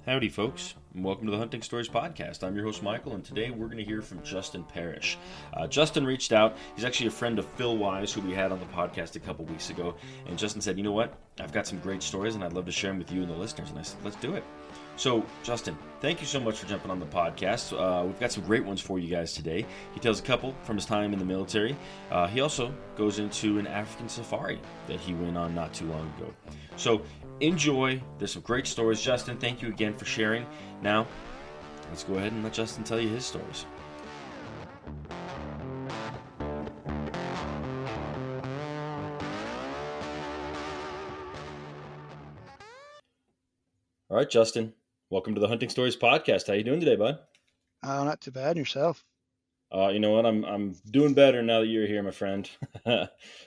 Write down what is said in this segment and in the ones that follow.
Howdy, folks, and welcome to the Hunting Stories Podcast. I'm your host, Michael, and today we're going to hear from Justin Parrish. Justin reached out. He's actually a friend of Phil Wise, who we had on the podcast a couple weeks ago. And Justin said, you know what? I've got some great stories, and I'd love to share them with you and the listeners. And I said, let's do it. So, Justin, thank you so much for jumping on the podcast. We've got some great ones for you guys today. He tells a couple from his time in the military. He also goes into an African safari that he went on not too long ago. So, enjoy. There's some great stories. Justin, thank you again for sharing. Now, let's go ahead and let Justin tell you his stories. All right, Justin. Welcome to the Hunting Stories Podcast. How you doing today, bud? Not too bad. Yourself? You know what? I'm doing better now that you're here, my friend.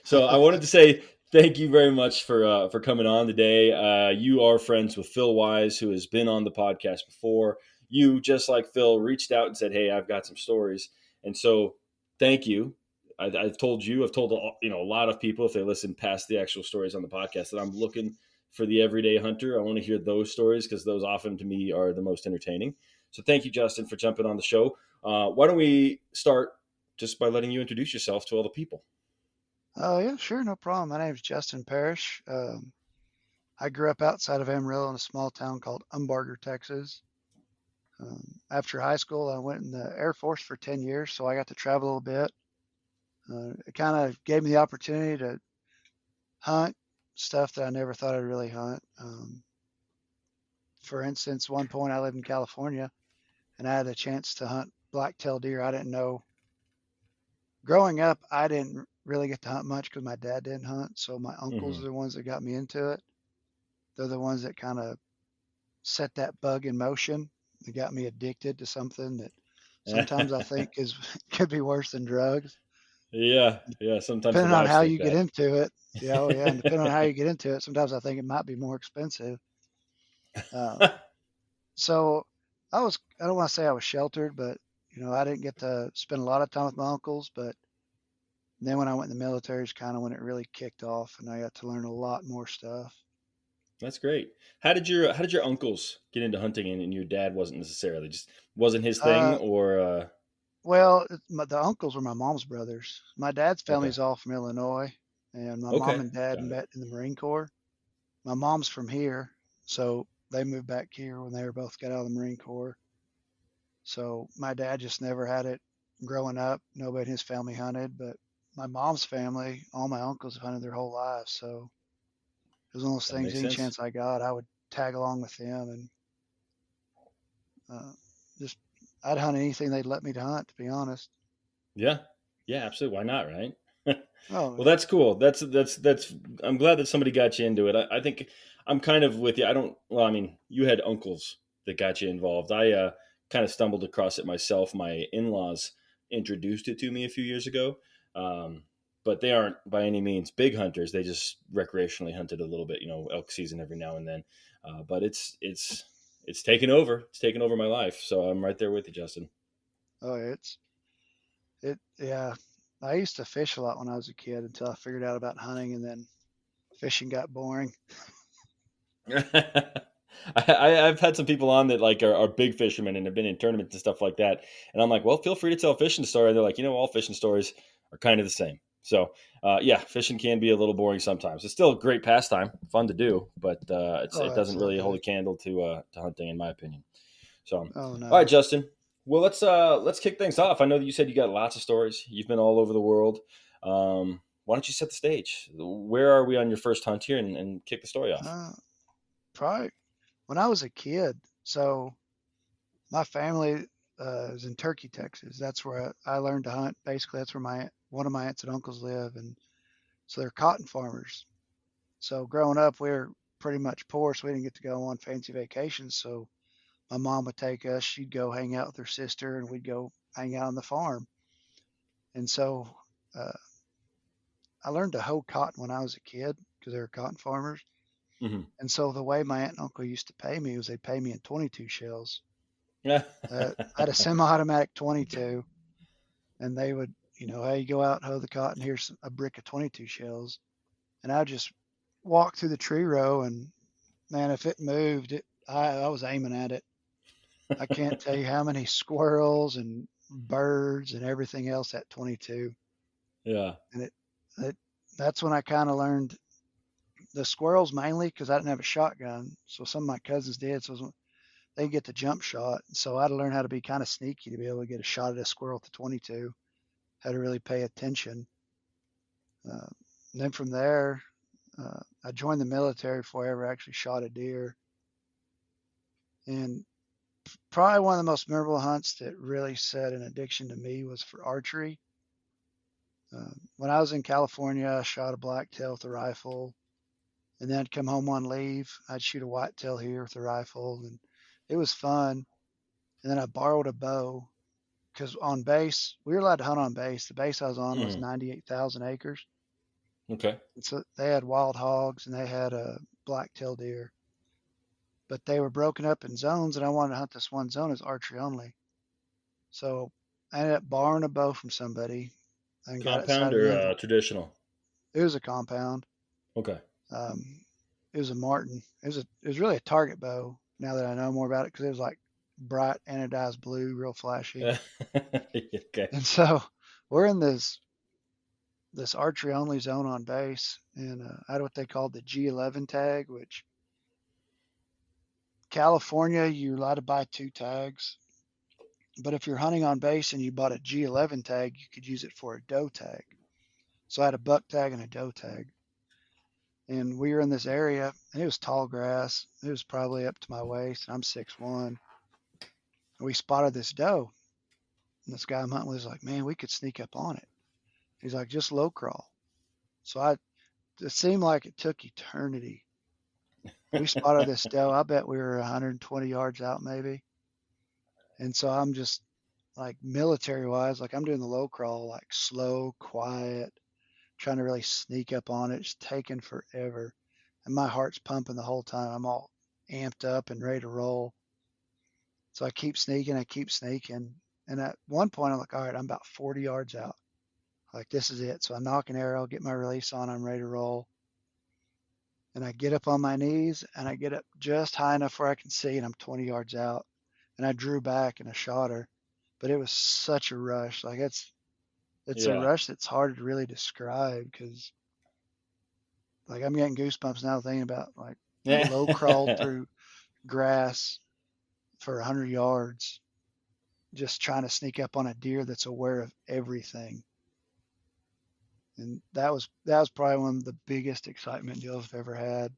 So I wanted to say thank you very much for coming on today. You are friends with Phil Wise, who has been on the podcast before. You, just like Phil, reached out and said, "Hey, I've got some stories," and so thank you. I've told a lot of people if they listen past the actual stories on the podcast that I'm looking for the everyday hunter. I want to hear those stories because those often to me are the most entertaining. So thank you, Justin, for jumping on the show. Why don't we start just by letting you introduce yourself to all the people? Oh, yeah, sure. No problem. My name's Justin Parrish. I grew up outside of Amarillo in a small town called Umbarger, Texas. After high school, I went in the Air Force for 10 years, so I got to travel a little bit. It kind of gave me the opportunity to hunt stuff that I never thought I'd really hunt. For instance, one point I lived in California and I had a chance to hunt black-tailed deer. I didn't know. Growing up, I didn't really get to hunt much because my dad didn't hunt. So my uncles Mm-hmm. are the ones that got me into it. They're the ones that kind of set that bug in motion. They got me addicted to something that sometimes I think is could be worse than drugs. Yeah. Sometimes the Depending on wives how think you get into it. Yeah, oh yeah, and depending on how you get into it, sometimes I think it might be more expensive. Uh, that. so I don't want to say I was sheltered, but I didn't get to spend a lot of time with my uncles, but then when I went in the military is kind of when it really kicked off and I got to learn a lot more stuff. That's great. How did your uncles get into hunting and your dad wasn't necessarily just wasn't his thing Uh, or well, the uncles were my mom's brothers. My dad's okay. family's all from Illinois, and my mom Okay. and dad Got it. met in the Marine Corps. My mom's from here, so they moved back here when they were both got out of the Marine Corps. So my dad just never had it growing up. Nobody in his family hunted, but my mom's family, all my uncles have hunted their whole lives. So it was one of those That things, makes any sense. chance I got, I would tag along with them and uh, just, I'd hunt anything they'd let me to hunt, to be honest. Yeah. Yeah, absolutely. Why not, right? Oh, Well, that's cool. That's I'm glad that somebody got you into it. I think I'm kind of with you. I don't well, I mean, you had uncles that got you involved. I kind of stumbled across it myself. My in-laws introduced it to me a few years ago. But they aren't by any means big hunters. They just recreationally hunted a little bit, elk season every now and then. But it's taken over. It's taken over my life. So I'm right there with you, Justin. oh, yeah. I used to fish a lot when I was a kid until I figured out about hunting, and then fishing got boring. I've had some people on that like are big fishermen and have been in tournaments and stuff like that, and I'm like, well, feel free to tell a fishing story. And they're like, all fishing stories are kind of the same. So, yeah, fishing can be a little boring sometimes. It's still a great pastime, fun to do, but Oh, it doesn't really hold a absolutely. candle to hunting, in my opinion. So, Oh, all right, no. Justin. Well, let's kick things off. I know that you said you got lots of stories. You've been all over the world. Why don't you set the stage? Where are we on your first hunt here, and kick the story off? Uh, Probably when I was a kid. So my family is in Turkey, Texas. That's where I learned to hunt. Basically, that's where one of my aunts and uncles live, and so they're cotton farmers. So growing up, we were pretty much poor, so we didn't get to go on fancy vacations. So my mom would take us. She'd go hang out with her sister, and we'd go hang out on the farm. And so uh, I learned to hoe cotton when I was a kid because they were cotton farmers. Hmm. And so the way my aunt and uncle used to pay me was they'd pay me in 22 shells. Yeah. I had a semi-automatic 22, and they would, hey, you go out and hoe the cotton. Here's a brick of 22 shells, and I would just walk through the tree row, and man, if it moved, I was aiming at it. I can't tell you how many squirrels and birds and everything else at 22. Yeah. And it that's when I kind of learned the squirrels mainly because I didn't have a shotgun. So some of my cousins did. So they get the jump shot. So I had to learn how to be kind of sneaky to be able to get a shot at a squirrel at the 22. Had to really pay attention. Uh, then from there, I joined the military before I ever actually shot a deer. And probably one of the most memorable hunts that really set an addiction to me was for archery. When I was in California, I shot a blacktail with a rifle, and then I'd come home on leave. I'd shoot a whitetail here with a rifle, and it was fun. And then I borrowed a bow because on base, we were allowed to hunt on base. The base I was on was Mm. 98,000 acres. Okay. And so they had wild hogs and they had a black-tailed deer, but they were broken up in zones, and I wanted to hunt this one zone as archery only. So I ended up borrowing a bow from somebody and got it Compound sighted or in. traditional? It was a compound. Okay. Um, it was a Martin. It was really a target bow. Now that I know more about it, because it was like bright anodized blue, real flashy. Okay. And so we're in this archery only zone on base, and I had what they called the G11 tag, which California you're allowed to buy two tags, but if you're hunting on base and you bought a G11 tag, you could use it for a doe tag. So I had a buck tag and a doe tag, and we were in this area, and it was tall grass. It was probably up to my waist, and I'm 6'1". And we spotted this doe, and this guy I'm hunting with was like, "Man, we could sneak up on it." He's like, "Just low crawl." So it seemed like it took eternity. We spotted this doe. I bet we were 120 yards out, maybe. And so I'm just like military wise, like I'm doing the low crawl, like slow, quiet, trying to really sneak up on it. It's taking forever. And my heart's pumping the whole time. I'm all amped up and ready to roll. So I keep sneaking, I keep sneaking. And at one point, I'm like, all right, I'm about 40 yards out. Like, this is it. So I knock an arrow, get my release on, I'm ready to roll. And I get up on my knees and I get up just high enough where I can see, and I'm 20 yards out. And I drew back and I shot her. But it was such a rush. Like, it's a Yeah. rush that's hard to really describe because, like, I'm getting goosebumps now thinking about, like, I low crawled through grass for 100 yards just trying to sneak up on a deer that's aware of everything. And that was probably one of the biggest excitement deals I've ever had.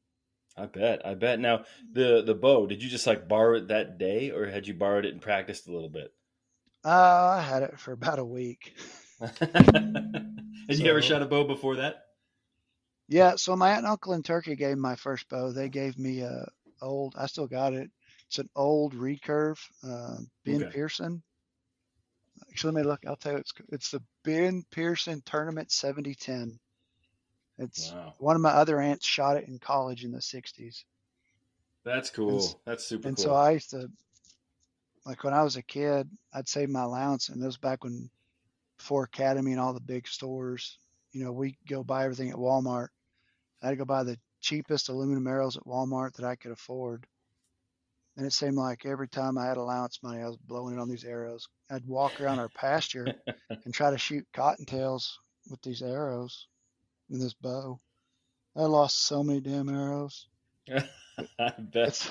I bet. I bet. Now, the bow, did you just like borrow it that day, or had you borrowed it and practiced a little bit? I had it for about a week. Had you ever So shot a bow before that? yeah, so my aunt and uncle in Turkey gave me my first bow. They gave me a old, I still got it. It's an old recurve, Ben Okay. Pearson. Actually, let me look. I'll tell you, it's the Ben Pearson Tournament 7010. It's Wow. one of my other aunts shot it in college in the 60s. That's And cool. That's super and so cool. I used to, like when I was a kid, I'd save my allowance, and it was back when before Academy and all the big stores, we go buy everything at Walmart. I had to go buy the cheapest aluminum arrows at Walmart that I could afford. And it seemed like every time I had allowance money, I was blowing it on these arrows. I'd walk around our pasture and try to shoot cottontails with these arrows in this bow. I lost so many damn arrows. I bet. It's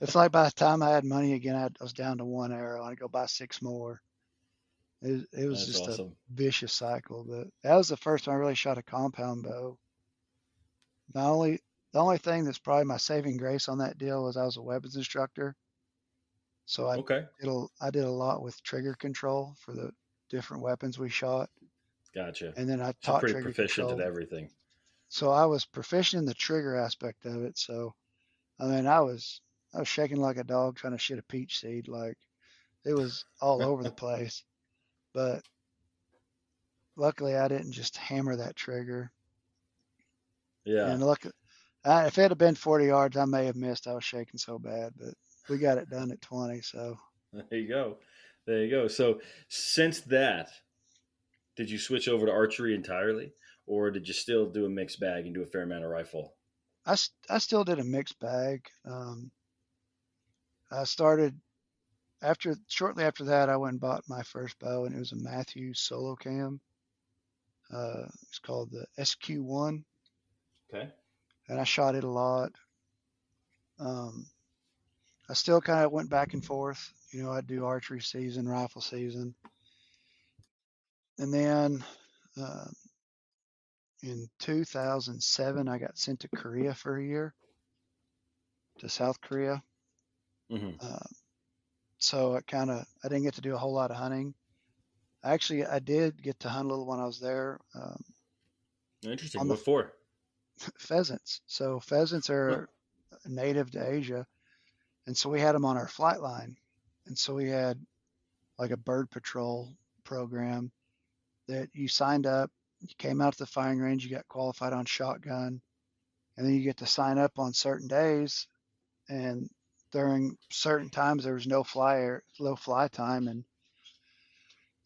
it's like by the time I had money again, I was down to one arrow. I'd go buy six more. It was That's just a awesome. vicious cycle. But that was the first time I really shot a compound bow. Not only The only thing that's probably my saving grace on that deal was I was a weapons instructor, so Okay. I did a lot with trigger control for the different weapons we shot, Gotcha. and then I So you're taught pretty trigger proficient at control. everything. So I was proficient in the trigger aspect of it. So I mean, I was shaking like a dog trying to shit a peach seed. Like it was all over the place. But luckily, I didn't just hammer that trigger. Yeah. And if it had been 40 yards, I may have missed. I was shaking so bad, but we got it done at 20. So There you go. There you go. So since that, did you switch over to archery entirely, or did you still do a mixed bag and do a fair amount of rifle? I still did a mixed bag. I started shortly after that, I went and bought my first bow, and it was a Matthews solo cam. It's called the SQ1, Okay. and I shot it a lot. Um, I still kind of went back and forth. I'd do archery season, rifle season, and then uh, in 2007, I got sent to Korea for a year, to South Korea. Mm-hmm. Uh, so I didn't get to do a whole lot of hunting. Actually, I did get to hunt a little when I was there, Interesting. on the What for? pheasants. So pheasants Huh. are native to Asia, and so we had them on our flight line, and so we had like a bird patrol program that you signed up, you came out to the firing range, you got qualified on shotgun, and then you get to sign up on certain days, and during certain times there was no fly or low fly time, and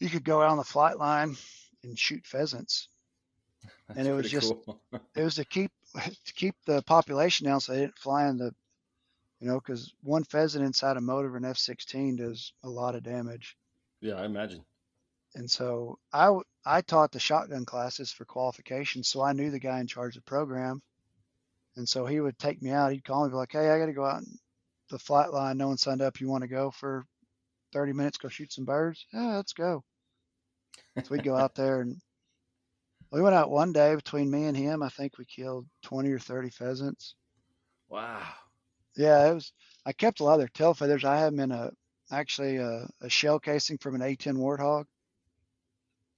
you could go out on the flight line and shoot pheasants. And That's it was pretty just cool. it was to keep the population down so they didn't fly in the because one pheasant inside a motor of an F-16 does a lot of damage. Yeah, I imagine. And so I taught the shotgun classes for qualification, so I knew the guy in charge of the program. And so he would take me out. He'd call me, be like, "Hey, I got to go out in the flight line. No one signed up. You want to go for 30 minutes? Go shoot some birds? Yeah, let's go." So we'd go out there, and we went out one day between me and him. I think we killed 20 or 30 pheasants. Wow. Yeah, it was. I kept a lot of their tail feathers. I have them in actually a shell casing from an A10 Warthog.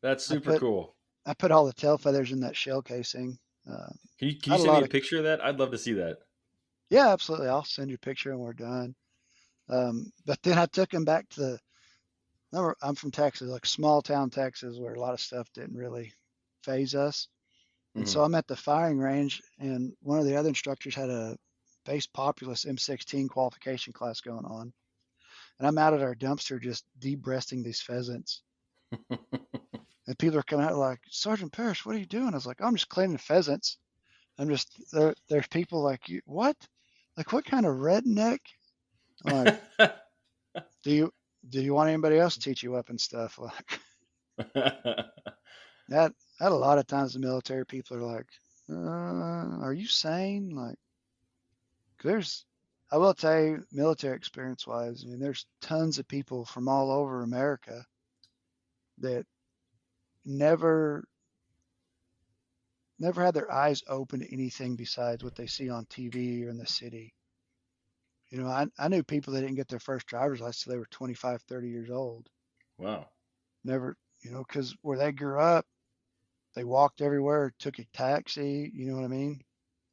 That's I super put cool. I put all the tail feathers in that shell casing. Uh, Can I you had a send me lot a of. picture of that? I'd love to see that. Yeah, absolutely. I'll send you a picture when we're done. But then I took him back to I'm from Texas, like small town Texas, where a lot of stuff didn't really phase us. And Mm-hmm. so I'm at the firing range, and one of the other instructors had a base populist M16 qualification class going on. And I'm out at our dumpster just de-breasting these pheasants. And people are coming out like, "Sergeant Parrish, what are you doing?" I was like, "I'm just cleaning pheasants." I'm just there's people like, "What? Like what kind of redneck?" I'm like, "Do you want anybody else to teach you weapon stuff?" Like that a lot of times the military people are like, "Are you sane?" Like there's I will tell you, military experience wise, I mean, there's tons of people from all over America that never never had their eyes open to anything besides what they see on TV or in the city. I knew people that didn't get their first driver's license till they were 25, 30 years old. Wow. Never, because where they grew up, they walked everywhere, took a taxi. You know what I mean?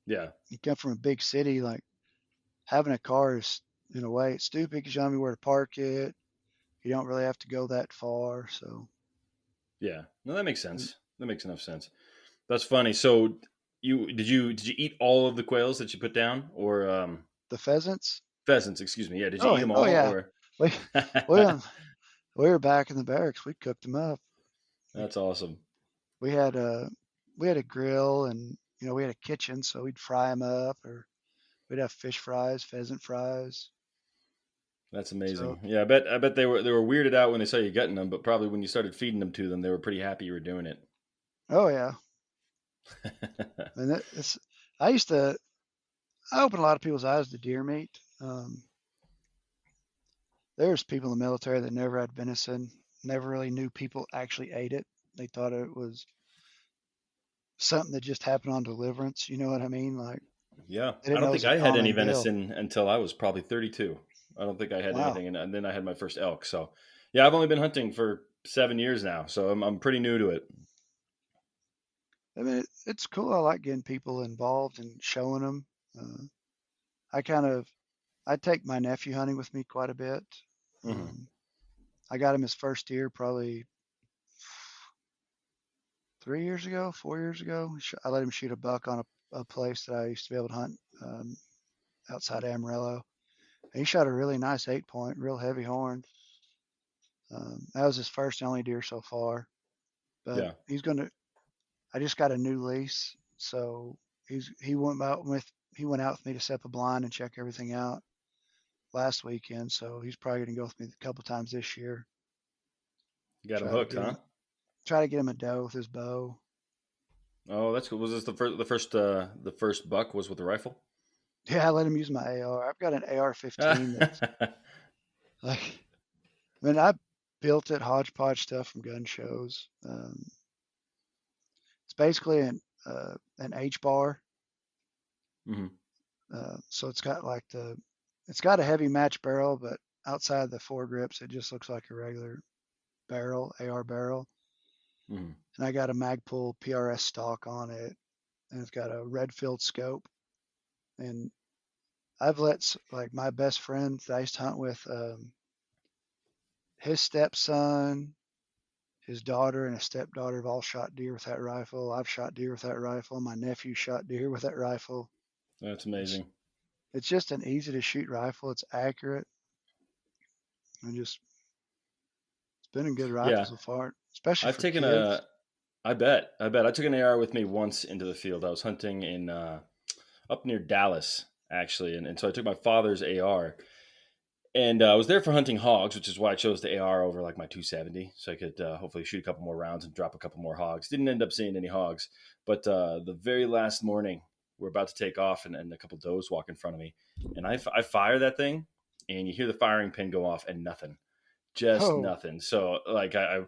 Yeah. You come from a big city, like having a car is, in a way, it's stupid because you don't know where to park it. You don't really have to go that far. So, Yeah. No, that makes and sense. That makes enough sense. That's funny. So you eat all of the quails that you put down, or the pheasants, pheasants? Excuse me. Yeah. Did you eat oh, them oh all, yeah, or? we, we, we were back in the barracks. We cooked them up. We, That's awesome. we had a grill, and we had a kitchen, so we'd fry them up, or we'd have fish fries, pheasant fries. That's So, amazing. Yeah, I bet they were weirded out when they saw you gutting them, but probably when you started feeding them to them, they were pretty happy you were doing it. oh yeah, and it's. I used to. I opened a lot of people's eyes to deer meat. There's people in the military that never had venison, never really knew people actually ate it. They thought it was something that just happened on deliverance. You know what I mean? Like Yeah, they I didn't don't know it think was a I had any common deal. venison until I was probably 32. I don't think I had Wow. anything, and then I had my first elk. So, yeah, I've only been hunting for 7 years now, so I'm pretty new to it. I mean, it's cool. I like getting people involved and showing them. Uh, I kind of I take my nephew hunting with me quite a bit. Hmm. Um, I got him his first deer probably 3 years ago, 4 years ago. I let him shoot a buck on a place that I used to be able to hunt outside Amarillo. And he shot a really nice 8 point, real heavy horn. That was his first and only deer so far. But Yeah, I just got a new lease, so he went out with me to set the blind and check everything out. last weekend, so he's probably going to go with me a couple times this year. Got him Try to hooked, get huh? him, try to get him a doe with his bow. Oh, that's cool. Was this the first buck was with the rifle? Yeah, I let him use my AR. I've got an AR-15 that's like, I mean, I built it hodgepodge stuff from gun shows. It's basically an H bar. Hmm. So it's got a heavy match barrel, but outside the foregrips, it just looks like a regular barrel, AR barrel. Hmm. And I got a Magpul PRS stock on it, and it's got a red field scope. And I've let like my best friend that I used to hunt with, his stepson, his daughter, and his stepdaughter have all shot deer with that rifle. I've shot deer with that rifle. My nephew shot deer with that rifle. That's It's amazing. it's just an easy to shoot rifle. It's accurate and just it's been a good rifle Yeah, so far, especially I've for taken kids. a. I bet. I took an AR with me once into the field. I was hunting in up near Dallas, actually, and so I took my father's AR, and I was there for hunting hogs, which is why I chose the AR over like my 270, so I could hopefully shoot a couple more rounds and drop a couple more hogs. Didn't end up seeing any hogs, but the very last morning, we're about to take off, and a couple does walk in front of me, and I fire that thing, and you hear the firing pin go off, and nothing, just Oh, nothing. So like I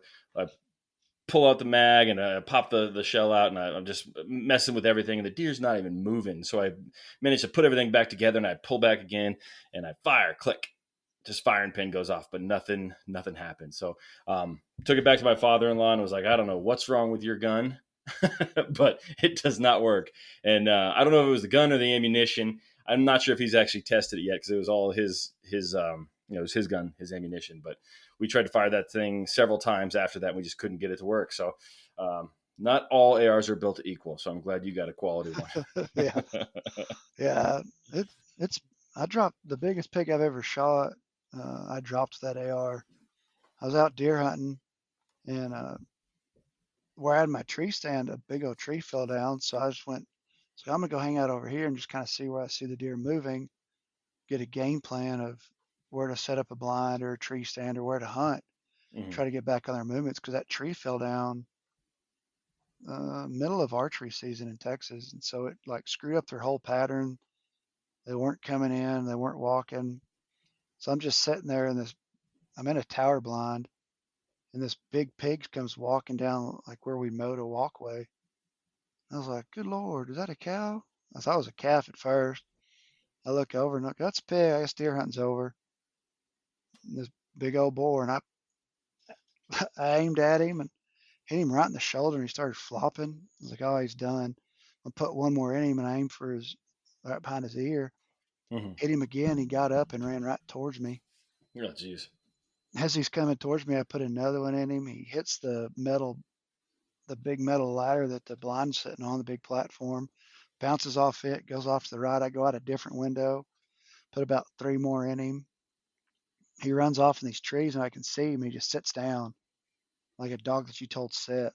pull out the mag and pop the shell out, and I'm just messing with everything, and the deer's not even moving. So I managed to put everything back together, and I pull back again, and I fire, click, just firing pin goes off, but nothing happened. So took it back to my father-in-law and was like, I don't know what's wrong with your gun, but it does not work. And I don't know if it was the gun or the ammunition. I'm not sure if he's actually tested it yet because it was all his it was his gun, his ammunition. But we tried to fire that thing several times after that. And we just couldn't get it to work. So not all ARs are built equal. So I'm glad you got a quality one. yeah, yeah. It it's I dropped the biggest pig I've ever shot. I dropped that AR. I was out deer hunting, and where I had my tree stand, a big old tree fell down. So I just went. So I'm gonna go hang out over here and just kind of see where I see the deer moving, get a game plan of where to set up a blind or a tree stand or where to hunt. Hmm. Try to get back on their movements because that tree fell down middle of archery season in Texas, and so it like screwed up their whole pattern. They weren't coming in, they weren't walking. So I'm just sitting there in this. I'm in a tower blind, and this big pig comes walking down like where we mowed a walkway. I was like, "Good Lord, is that a cow?" I thought it was a calf at first. I look over and look, that's a pig. I guess deer hunting's over. And this big old boar, and I aimed at him and hit him right in the shoulder, and he started flopping. I was like, "Oh, he's done." I put one more in him and I aimed for his right behind his ear. Hmm. Hit him again. He got up and ran right towards me. Oh, geez. As he's coming towards me, I put another one in him. He hits the big metal ladder that the blind's sitting on, the big platform, bounces off it, goes off to the right. I go out a different window, put about three more in him. He runs off in these trees, and I can see him. He just sits down like a dog that you told sit.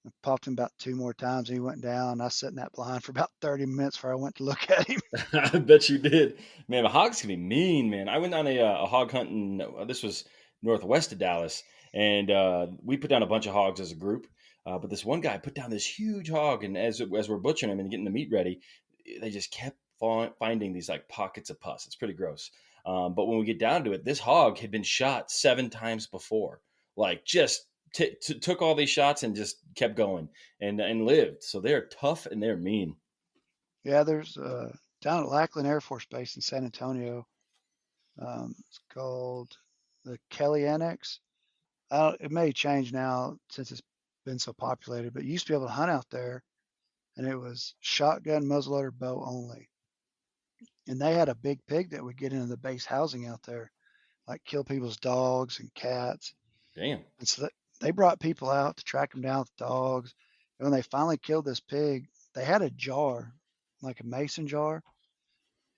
I popped him about two more times, and he went down. I sat in that blind for about 30 minutes before I went to look at him. I bet you did, man. The hogs can be mean, man. I went on a hog hunt, and this was northwest of Dallas, and we put down a bunch of hogs as a group. But this one guy put down this huge hog, and as we're butchering him and getting the meat ready, they just kept finding these like pockets of pus. It's pretty gross. But when we get down to it, this hog had been shot 7 times before, like just took all these shots and just kept going and lived. So they're tough and they're mean. Yeah, there's down at Lackland Air Force Base in San Antonio. It's called the Kelly Annex. It may change now since it's been so populated, but you used to be able to hunt out there, and it was shotgun, muzzleloader, bow only. And they had a big pig that would get into the base housing out there, like kill people's dogs and cats. Damn. And so they brought people out to track them down with dogs. And when they finally killed this pig, they had a jar, like a mason jar.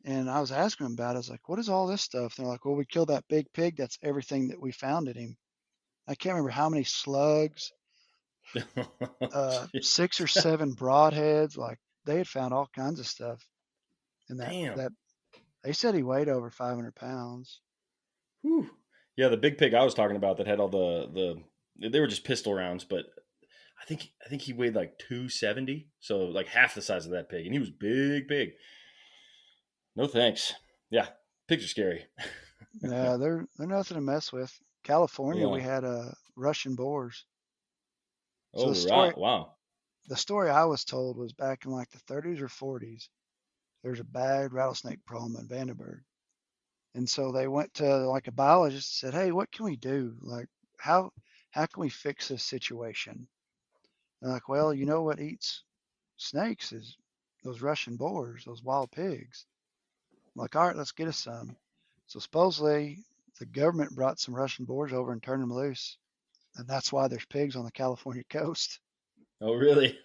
And I was asking them about it. I was like, what is all this stuff? And they're like, well, we killed that big pig. That's everything that we found in him. I can't remember how many slugs, six or seven broadheads. Like they had found all kinds of stuff in that Damn. that. They said he weighed over 500 pounds. Whew. Yeah, the big pig I was talking about that had all they were just pistol rounds, but I think he weighed like 270, so like half the size of that pig, and he was big. No thanks. Yeah, pigs are scary. Yeah, they're nothing to mess with. California, Yeah. we had Russian boars. So Oh, right. Wow. the story I was told was back in like the 30s or 40s. There's a bad rattlesnake problem in Vandenberg, and so they went to like a biologist and said, "Hey, what can we do? Like, how how can we fix this situation?" They're like, "Well, you know what eats snakes is those Russian boars, those wild pigs." I'm like, all right, let's get us some. So supposedly the government brought some Russian boars over and turned them loose, and that's why there's pigs on the California coast. Oh, really?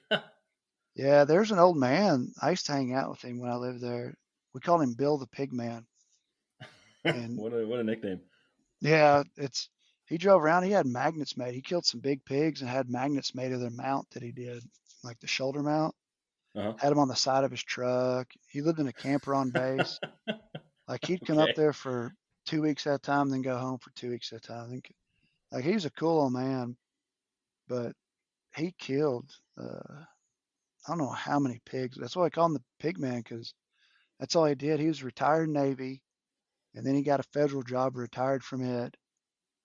Yeah, there's an old man. I used to hang out with him when I lived there. We called him Bill the Pig Man, and What a nickname. yeah, it's he drove around. He had magnets made. He killed some big pigs and had magnets made of their mount that he did, like the shoulder mount. Uh Had them on the side of his truck. He lived in a camper on base. huh. Like he'd come up Okay. there for 2 weeks at a time, then go home for 2 weeks at a time. Like he was a cool old man, but he killed I don't know how many pigs. That's why I call him the pig man because that's all he did. He was retired Navy, and then he got a federal job, retired from it,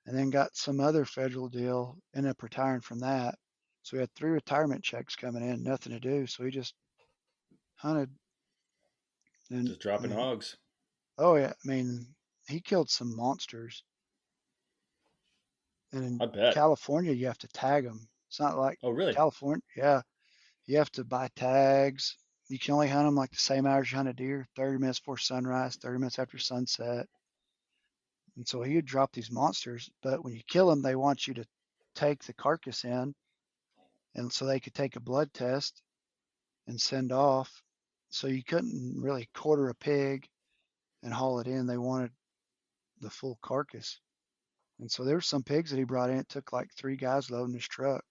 and then got some other federal deal, ended up retiring from that. So he had 3 retirement checks coming in, nothing to do. So he just hunted. And Just I dropping mean, hogs. oh yeah, I mean, he killed some monsters. And in I bet. California, you have to tag them. It's not like Oh, really? California. Yeah, you have to buy tags. You can only hunt them like the same hours you hunt a deer, 30 minutes before sunrise, 30 minutes after sunset. And so he would drop these monsters, but when you kill them, they want you to take the carcass in, and so they could take a blood test and send off. So you couldn't really quarter a pig and haul it in. They wanted the full carcass. And so there were some pigs that he brought in. It took like 3 guys loading his truck.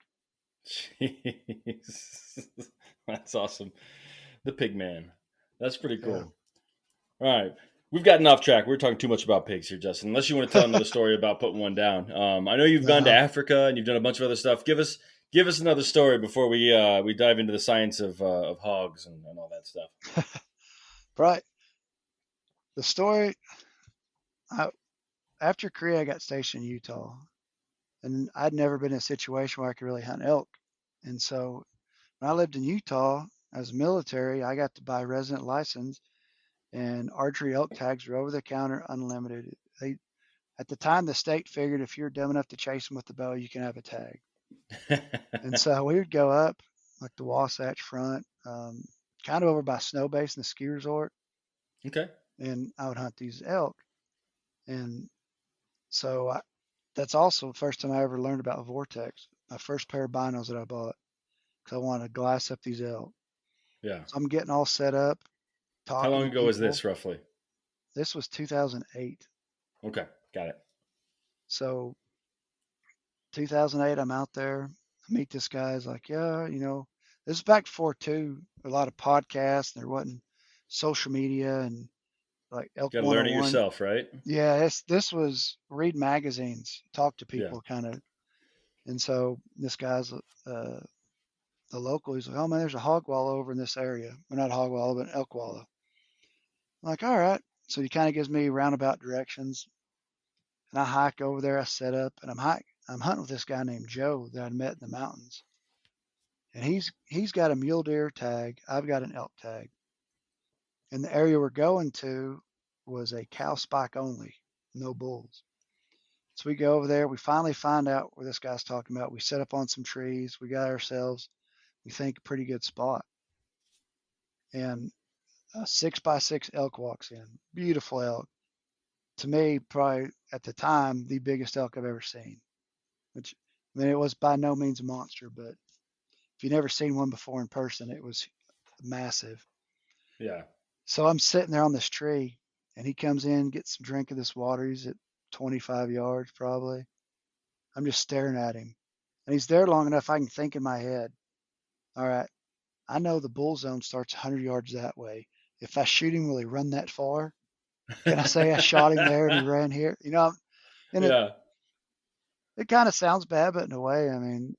Jeez. That's awesome. The pig man. That's pretty Yeah. cool. All right. We've gotten off track. We're talking too much about pigs here, Justin. Unless you want to tell another story about putting one down. I know you've gone to No. Africa and you've done a bunch of other stuff. Give us another story before we dive into the science of hogs and all that stuff. Right. The story I, after Korea, I got stationed in Utah, and I'd never been in a situation where I could really hunt elk. And so when I lived in Utah as a military, I got to buy a resident license, and archery elk tags were over the counter, unlimited. They At the time, the state figured if you're dumb enough to chase them with the bow, you can have a tag. And so we would go up like the Wasatch Front, kind of over by Snow Base and the ski resort, Okay. and I would hunt these elk. And so that's also the first time I ever learned about Vortex. My first pair of binos that I bought because I wanted to glass up these elk. Yeah. So I'm getting all set up, How talking long to ago was people. this roughly? This was 2008. Okay. Got it. So 2008, I'm out there. I meet this guy. He's like, yeah, this is back before too a lot of podcasts. And there wasn't social media and like Elk Got to learn it 101. yourself, right? Yeah, this was read magazines, talk to Yeah. people kind of. And so this guy's the local. He's like, oh man, there's a hog wall over in this area. Well, not a hog wall, but an elk wall. I'm like, all right. So he kind of gives me roundabout directions, and I hike over there. I set up, and I'm hunting with this guy named Joe that I'd met in the mountains, and he's got a mule deer tag. I've got an elk tag, and the area we're going to was a cow spike only, no bulls. So we go over there. We finally find out where this guy's talking about. We set up on some trees. We got ourselves, we think, a pretty good spot. And a 6x6 elk walks in. Beautiful elk. To me, probably at the time, the biggest elk I've ever seen. Which, I mean, it was by no means a monster, but if you've never seen one before in person, it was massive. Yeah. So I'm sitting there on this tree, and he comes in, gets some drink of this water. He's at 25 yards probably. I'm just staring at him. And he's there long enough I can think in my head, all right, I know the bull zone starts 100 yards that way. If I shoot him, will he run that far? Can I say I shot him there and he ran here? And Yeah. it kind of sounds bad, but in a way, I mean,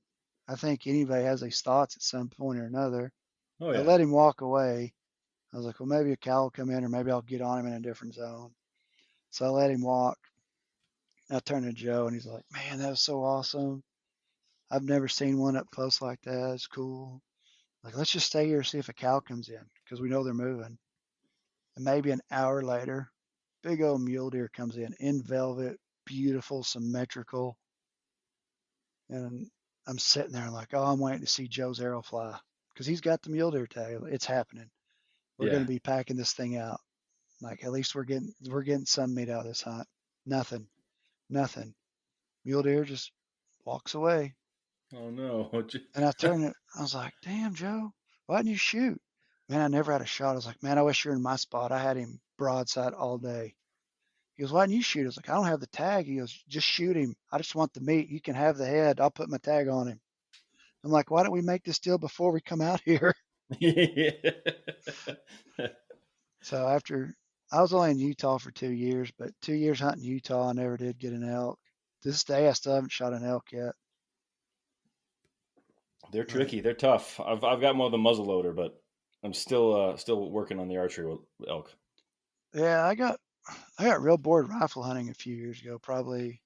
I think anybody has these thoughts at some point or another. Oh I yeah. let him walk away. I was like, well, maybe a cow will come in, or maybe I'll get on him in a different zone. So I let him walk. I turned to Joe, and he's like, man, that was so awesome. I've never seen one up close like that. It's cool. Like, let's just stay here and see if a cow comes in because we know they're moving. And maybe an hour later, big old mule deer comes in velvet, beautiful, symmetrical. And I'm sitting there like, oh, I'm waiting to see Joe's arrow fly because he's got the mule deer tag. It's happening. We're going Yeah. to be packing this thing out. Like, at least we're getting some meat out of this hunt. Nothing, nothing. Mule deer just walks away. Oh no. And I turned it. I was like, damn, Joe, why didn't you shoot? Man, I never had a shot. I was like, man, I wish you were in my spot. I had him broadside all day. He goes, why didn't you shoot? I was like, I don't have the tag. He goes, just shoot him. I just want the meat. You can have the head. I'll put my tag on him. I'm like, why don't we make this deal before we come out here? Yeah. So after I was only in Utah for 2 years, but 2 years hunting Utah, I never did get an elk. To this day, I still haven't shot an elk yet. They're But tricky. They're tough. I've got more of the muzzle loader, but I'm still working on the archery with elk. yeah, I got real bored rifle hunting a few years ago. Probably,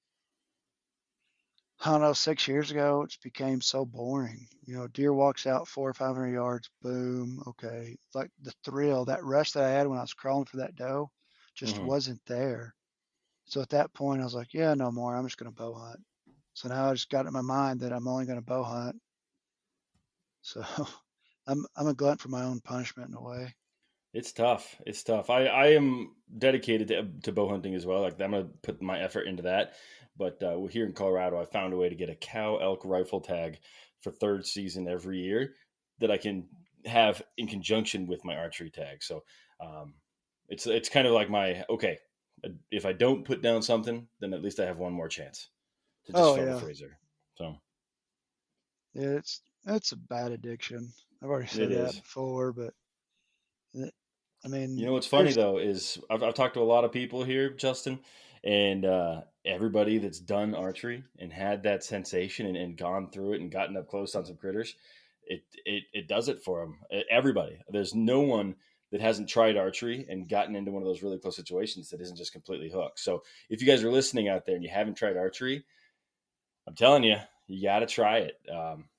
I don't know, 6 years ago. It became so boring. Deer walks out 400 or 500 yards, boom, okay. Like the thrill, that rush that I had when I was crawling for that doe, just Hmm. wasn't there. So at that point, I was like, yeah, no more. I'm just going to bow hunt. So now I just got in my mind that I'm only going to bow hunt. So I'm a glutton for my own punishment in a way. It's tough. It's tough. I am dedicated to bow hunting as well. Like I'm gonna put my effort into that. But here in Colorado, I found a way to get a cow elk rifle tag for third season every year that I can have in conjunction with my archery tag. So um, it's kind of like my okay. If I don't put down something, then at least I have one more chance to just Oh fill the yeah, freezer. So yeah, it's a bad addiction. I've already it said that is. before, but uh, I You mean, know what's funny there's though is I've talked to a lot of people here, Justin, and everybody that's done archery and had that sensation and gone through it and gotten up close on some critters, it does it for them. Everybody. There's no one that hasn't tried archery and gotten into one of those really close situations that isn't just completely hooked. So if you guys are listening out there and you haven't tried archery, I'm telling you, you got to try it.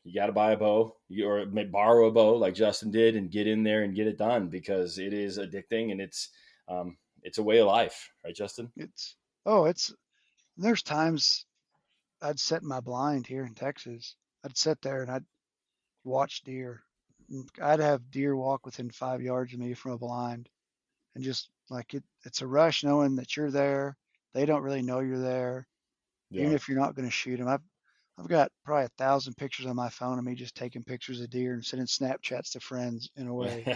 You got to buy a bow or borrow a bow like Justin did and get in there and get it done because it is addicting and it's a way of life, right, Justin? it's oh it's there's times I'd sit in my blind here in Texas. I'd sit there and I'd watch deer. I'd have deer walk within 5 yards of me from a blind, and just like it's a rush knowing that you're there. They don't really know you're there, even Yeah. if you're not going to shoot them. I've got probably 1,000 pictures on my phone of me just taking pictures of deer and sending Snapchats to friends in a way.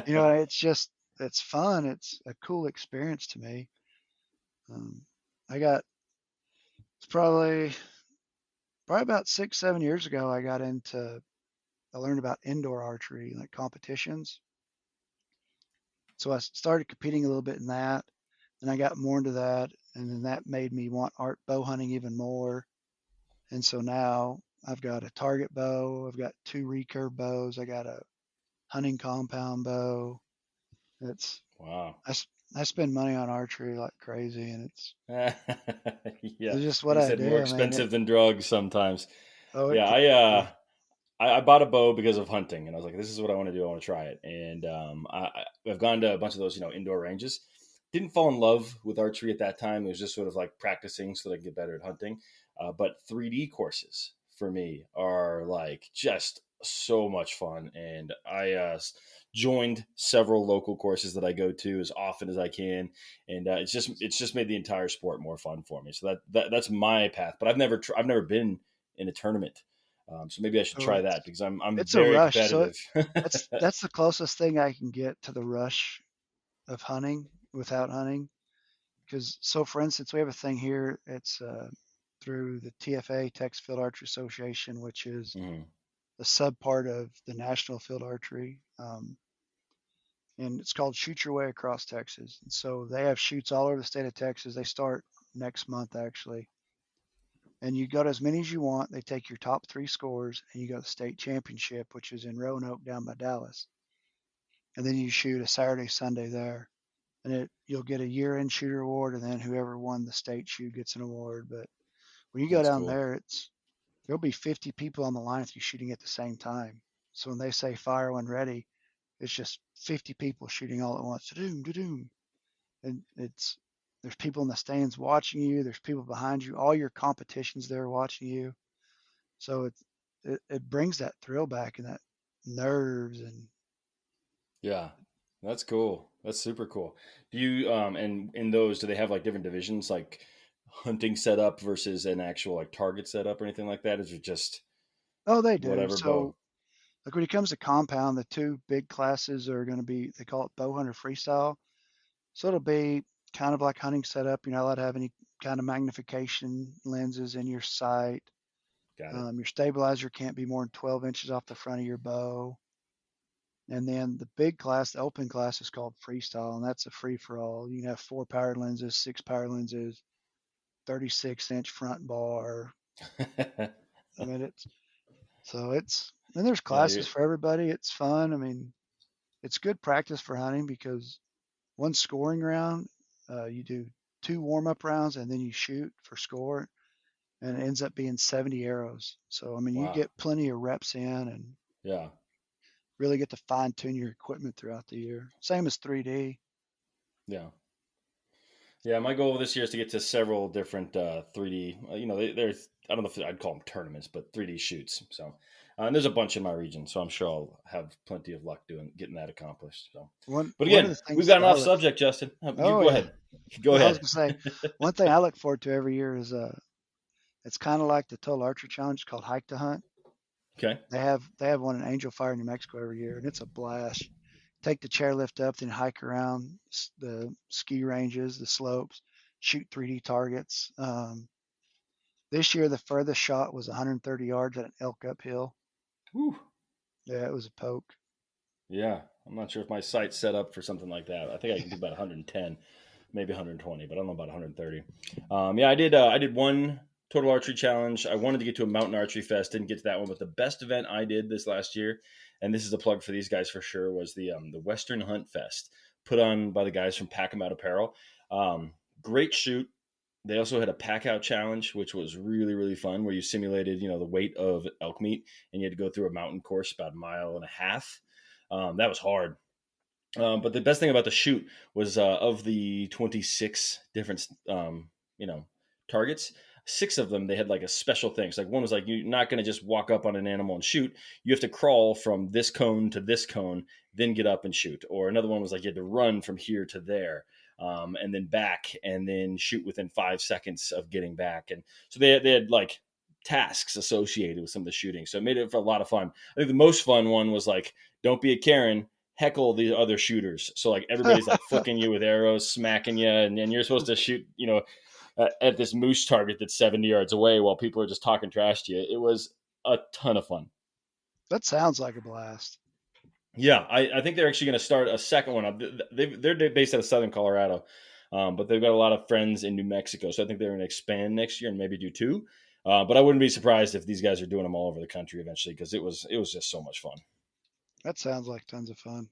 It's fun. It's a cool experience to me. Um, I got it's probably about 6, 7 years ago. I learned about indoor archery, like competitions. So I started competing a little bit in that, and I got more into that, and then that made me want art bow hunting even more. And so now I've got a target bow, I've got two recurve bows, I got a hunting compound bow. It's Wow. I, I spend money on archery like crazy, and Yeah, it's just what like I I said, more do. I mean, expensive than drugs sometimes. it Yeah, can be. I bought a bow because of hunting, and I was like, "This is what I want to do. I want to try it." And I've gone to a bunch of those, indoor ranges. Didn't fall in love with archery at that time. It was just sort of like practicing so that I could get better at hunting. But 3D courses for me are like just so much fun, and I joined several local courses that I go to as often as I can, and it's just made the entire sport more fun for me. So that's my path. But I've never been in a tournament. So maybe I should Oh, try that because I'm it's a very rush. So competitive. that's the closest thing I can get to the rush of hunting without hunting. Because so, for instance, we have a thing here. It's through the TFA, Texas Field Archery Association, which is Mhm. a sub part of the National Field Archery. and it's called Shoot Your Way Across Texas. And so they have shoots all over the state of Texas. They start next month actually, and you go to as many as you want. They take your top three scores, and you go to the state championship, which is in Roanoke down by Dallas. And then you shoot a Saturday, Sunday there, and you'll get a year-end shooter award, and then whoever won the state shoot gets an award. But when you go That's down cool. there, there'll be 50 people on the line with you shooting at the same time. So when they say fire when ready, it's just 50 people shooting all at once. Da-doom, da-doom. And there's people in the stands watching you. There's people behind you. All your competitions there watching you. So it brings that thrill back and that nerves and Yeah, that's cool. That's super cool. Do you and in those do they have like different divisions like hunting setup versus an actual like target setup or anything like that? Is it just oh, they do. whatever bow? So like when it comes to compound, the two big classes are going to be, they call it bow hunter freestyle. So it'll be kind of like hunting setup. You're not allowed to have any kind of magnification lenses in your sight. Got it. Your stabilizer can't be more than 12 inches off the front of your bow. And then the big class, the open class, is called freestyle, and that's a free for all. You can have 4 power lenses, 6 power lenses, 36-inch front bar. I mean, and there's Yeah, classes for everybody. It's fun. I mean, it's good practice for hunting because one scoring round, you do 2 warm-up rounds and then you shoot for score, and it ends up being 70 arrows. So, I mean, you wow. get plenty of reps in and Yeah, really get to fine tune your equipment throughout the year. Same as 3D. yeah. Yeah, my goal this year is to get to several different 3D. There's I don't know if I'd call them tournaments, but 3D shoots. So, and there's a bunch in my region, so I'm sure I'll have plenty of luck doing getting that accomplished. So, but One of again, the we've things gotten that I off look, subject, Justin. You oh go yeah, ahead. Go I was ahead. gonna say, one thing I look forward to every year is it's kind of like the Total Archery Challenge. It's called Hike to Hunt. Okay. They have one in Angel Fire, New Mexico every year, and it's a blast. Take the chairlift up, then hike around the ski ranges, the slopes, shoot 3D targets. This year, the furthest shot was 130 yards at an elk uphill. Whew. Yeah, it was a poke. Yeah, I'm not sure if my site's set up for something like that. I think I can do about 110, maybe 120, but I don't know about 130. Yeah, I did. I did one total archery challenge. I wanted to get to a mountain archery fest, didn't get to that one. But the best event I did this last year, and this is a plug for these guys for sure, was the Western Hunt Fest put on by the guys from Pack 'em Out Apparel. Um, Great shoot. They also had a pack out challenge, which was really, really fun, where you simulated, the weight of elk meat, and you had to go through a mountain course about a mile and a half. That was hard. But the best thing about the shoot was of the 26 different, you know, targets, 6 of them, they had like a special thing. So like one was like, you're not going to just walk up on an animal and shoot. You have to crawl from this cone to this cone, then get up and shoot. Or another one was like, you had to run from here to there. And then back and then shoot within 5 seconds of getting back. And so they had like tasks associated with some of the shooting. So it made it for a lot of fun. I think the most fun one was like, don't be a Karen, heckle the other shooters. So like everybody's like flicking you with arrows, smacking you, and you're supposed to shoot, at this moose target that's 70 yards away while people are just talking trash to you. It was a ton of fun. That sounds like a blast. Yeah, I think they're actually going to start a second one. They're based out of Southern Colorado, but they've got a lot of friends in New Mexico. So I think they're going to expand next year and maybe do 2. But I wouldn't be surprised if these guys are doing them all over the country eventually because it was just so much fun. That sounds like tons of fun.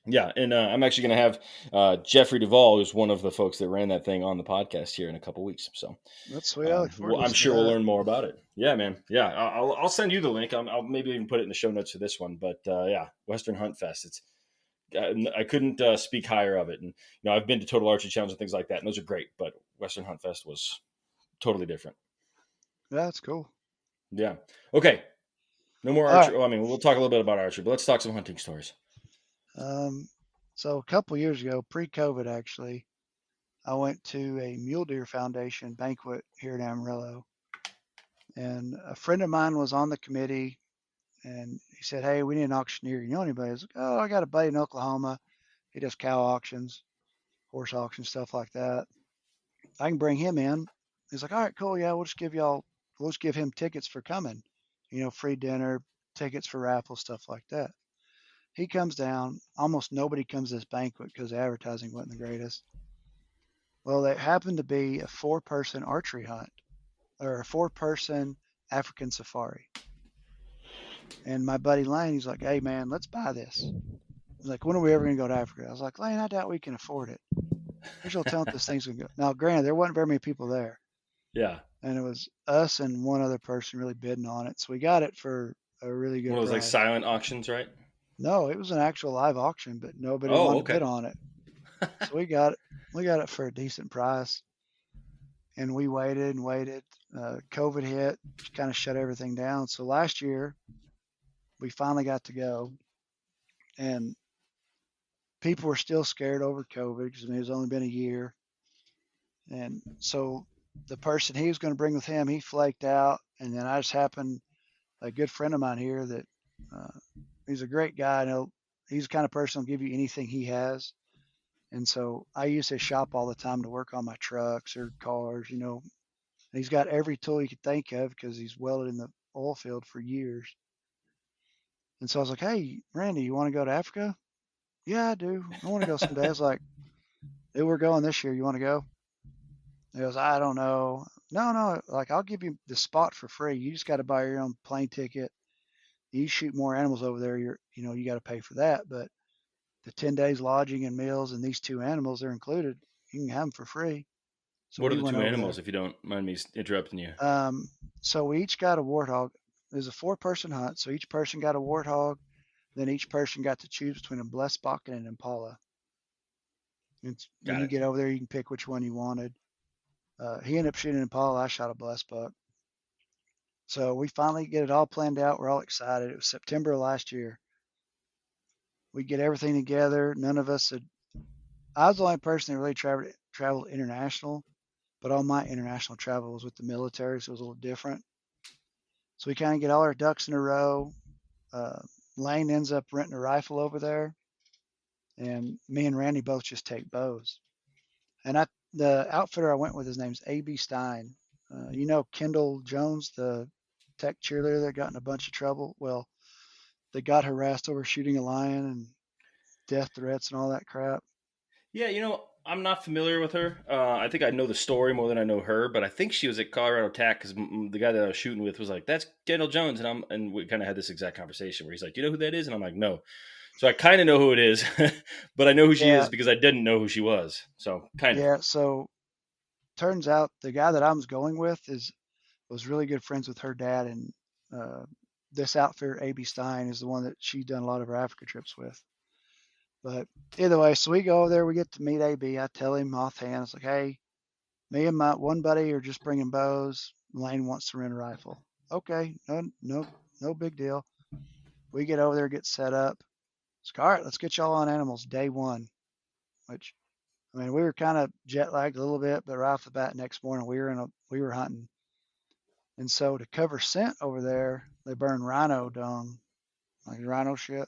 Yeah, and I'm actually going to have Jeffrey Duvall, who's one of the folks that ran that thing, on the podcast here in a couple weeks. So That's sweet. I look forward to I'm listening sure to we'll that. learn more about it. Yeah, man. Yeah, I'll send you the link. I'll maybe even put it in the show notes for this one. But yeah, Western Hunt Fest. I couldn't speak higher of it. And I've been to Total Archery Challenge and things like that, and those are great. But Western Hunt Fest was totally different. Yeah, that's cool. Yeah. Okay. No more All right. archery. Well, I mean, we'll talk a little bit about archery, but let's talk some hunting stories. Um, so a couple years ago, pre-COVID actually, I went to a Mule Deer Foundation banquet here in Amarillo, and a friend of mine was on the committee, and he said, "Hey, we need an auctioneer. You know anybody?" I was like, "Oh, I got a buddy in Oklahoma. He does cow auctions, horse auctions, stuff like that. I can bring him in." He's like, "All right, cool. Yeah, we'll just give him tickets for coming. Free dinner, tickets for raffles, stuff like that." he comes down. Almost nobody comes to this banquet because the advertising wasn't the greatest. Well, it happened to be a 4-person archery hunt or a 4-person African safari. And my buddy Lane, he's like, "Hey man, let's buy this." He's like, "When are we ever gonna go to Africa?" I was like, "Lane, I doubt we can afford it. Here's your tell what this thing's gonna go." Now, granted, there wasn't very many people there, Yeah. and it was us and one other person really bidding on it. So we got it for a really One good of those like price. silent auctions, right? No, it was an actual live auction, but nobody Oh, wanted to okay. bid on it. So we got it for a decent price, and we waited and waited. COVID hit, kind of shut everything down. So last year we finally got to go, and people were still scared over COVID because I mean, it's only been a year, and so the person he was going to bring with him, he flaked out, and then I just happened a good friend of mine here that uh, he's a great guy. He's the kind of person who'll give you anything he has. And so I use his shop all the time to work on my trucks or cars, you know. And he's got every tool you could think of because he's welded in the oil field for years. And so I was like, "Hey, Randy, you want to go to Africa?" "Yeah, I do. I want to go someday." I was like, "Hey, we're going this year. You want to go?" He goes, "I don't know." "No, no, like I'll give you the spot for free. You just got to buy your own plane ticket. You shoot more animals over there, you got to pay for that. But the 10 days lodging and meals and these 2 animals are included. You can have them for free." So What are we the went two over animals, there. if you don't mind me interrupting you? So we each got a warthog. It was a 4-person hunt. So each person got a warthog. Then each person got to choose between a blessed buck and an impala. And when Got you it. get over there, you can pick which one you wanted. He ended up shooting an impala. I shot a blessed buck. So we finally get it all planned out. We're all excited. It was September of last year. We get everything together. None of us had. I was the only person that really traveled international, but all my international travel was with the military, so it was a little different. So we kind of get all our ducks in a row. Uh, Lane ends up renting a rifle over there, and me and Randy both just take bows. And the outfitter I went with, his name's A.B. Stein. You know Kendall Jones, the tech cheerleader that got in a bunch of trouble? Well, they got harassed over shooting a lion and death threats and all that crap. Yeah, I'm not familiar with her. I think I know the story more than I know her, but I think she was at Colorado Tech because the guy that I was shooting with was like, "That's Kendall Jones," and we kind of had this exact conversation where he's like, "Do you know who that is?" And I'm like, "No." So I kind of know who it is, but I know who she is Yeah, because I didn't know who she was. So kind of. yeah. So turns out the guy that I was going with is was really good friends with her dad, and uh, this outfitter, A.B. Stein, is the one that she's done a lot of her Africa trips with. But either way, so we go over there, we get to meet AB. I tell him offhand, it's like, "Hey, me and my one buddy are just bringing bows. Lane wants to rent a rifle." "Okay, no, no, no big deal." We get over there, get set up. It's like, "All right, let's get y'all on animals day one." Which, I mean, we were kind of jet lagged a little bit, but right off the bat, next morning we were hunting. And so to cover scent over there, they burn rhino dung, like rhino shit.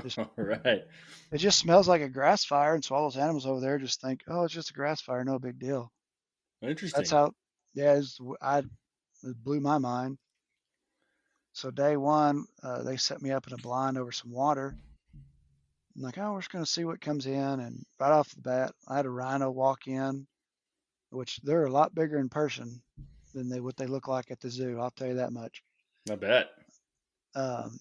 Just All right. it just smells like a grass fire, and so all those animals over there just think, "Oh, it's just a grass fire, no big deal." That's Interesting. how, yeah, it blew my mind. So day one, they set me up in a blind over some water. I'm like, "Oh, we're just gonna see what comes in." And right off the bat, I had a rhino walk in, which they're a lot bigger in person than what they look like at the zoo. I'll tell you that much. I bet. Um,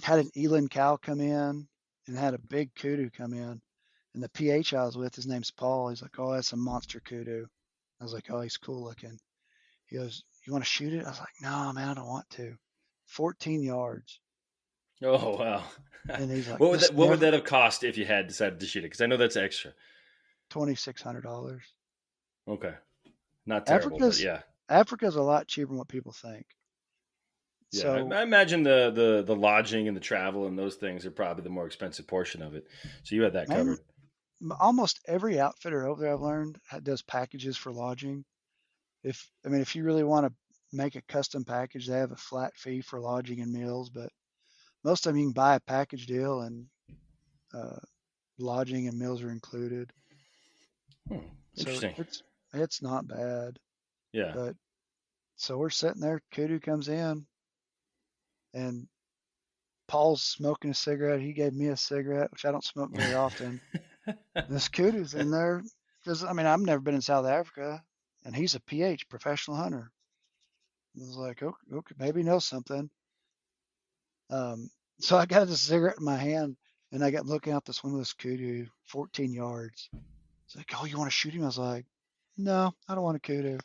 Had an eland cow come in and had a big kudu come in. And the PH I was with, his name's Paul. He's like, "Oh, that's a monster kudu." I was like, "Oh, he's cool looking." He goes, "You want to shoot it?" I was like, "No, man, I don't want to." 14 yards. Oh wow. And he's like, What would "This that What would never, that have cost if you had decided to shoot it? Because I know that's extra. $2,600. Okay, not terrible, but Africa's yeah. Africa's a lot cheaper than what people think. Yeah, So I imagine the lodging and the travel and those things are probably the more expensive portion of it. So you had that main, covered. almost every outfitter over there I've learned does packages for lodging. If you really want to make a custom package, they have a flat fee for lodging and meals, but most of them you can buy a package deal and uh, lodging and meals are included. Hmm, So interesting. it's not bad. Yeah. But so we're sitting there, kudu comes in, and Paul's smoking a cigarette. He gave me a cigarette, which I don't smoke very often. And this kudu's in there because I mean I've never been in South Africa, and he's a PH professional hunter. I was like, okay, okay, maybe he knows something. Um, so I got this cigarette in my hand, and I got looking out this window, this kudu, 14 yards. It's like, oh, you want to shoot him? I was like, no, I don't want a kudu.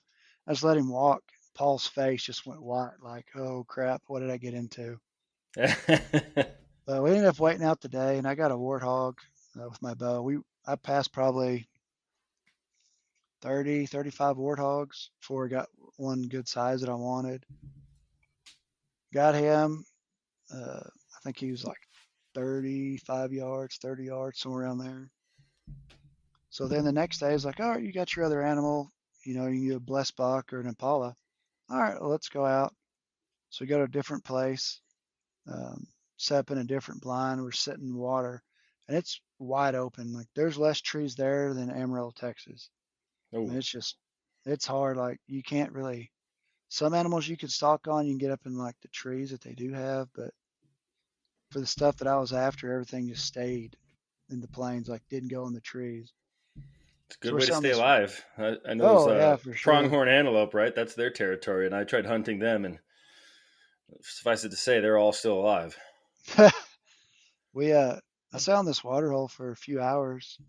I just let him walk. Paul's face just went white, like, oh crap, what did I get into? But we ended up waiting out the day, and I got a warthog with my bow. I passed probably 30, 35 warthogs before I got one good size that I wanted. Got him. I think he was like 35 yards, 30 yards, somewhere around there. So then the next day, I was like, all right, you got your other animal. You know, you can get a blessed buck or an impala. All right, well, let's go out. So we go to a different place, set up in a different blind. We're sitting in water, and it's wide open. Like there's less trees there than Amarillo, Texas. I Oh, mean, it's hard. Like you can't really. Some animals you could stalk on, you can get up in like the trees that they do have, but for the stuff that I was after, everything just stayed in the plains, like didn't go in the trees. it's a So good we're way to selling stay this. alive. I know those Oh yeah, for sure. pronghorn antelope, right? That's their territory, and I tried hunting them, and suffice it to say, they're all still alive. we I sat on this water hole for a few hours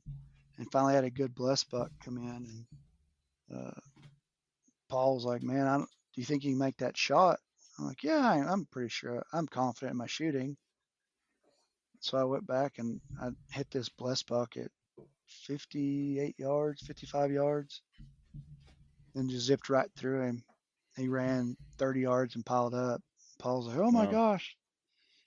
and finally had a good blessed buck come in, and Paul was like, "Man, do you think you can make that shot?" I'm like, "Yeah, I'm pretty sure. I'm confident in my shooting." So I went back and I hit this blessed buck at 58 yards, 55 yards, and just zipped right through him. He ran 30 yards and piled up. Paul's like, "Oh my Wow. gosh,"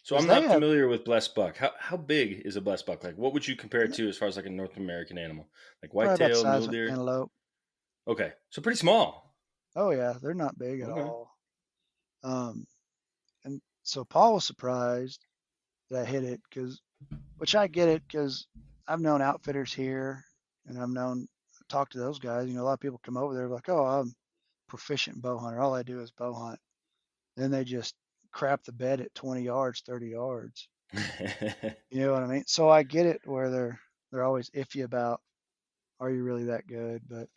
So because I'm they not have familiar with blessed buck. How big is a blessed buck? Like, what would you compare it to as far as like a North American animal, like probably about the whitetail, size mule of an deer? antelope. Okay, so pretty small. Oh yeah, they're not big at Okay. all. Um, and so Paul was surprised that I hit it because, which I get it because I've known outfitters here and I've known talk to those guys. You know, a lot of people come over there like, oh, I'm proficient bow hunter. All I do is bow hunt. Then they just crap the bed at 20 yards, 30 yards. You know what I mean? So I get it where they're always iffy about are you really that good? But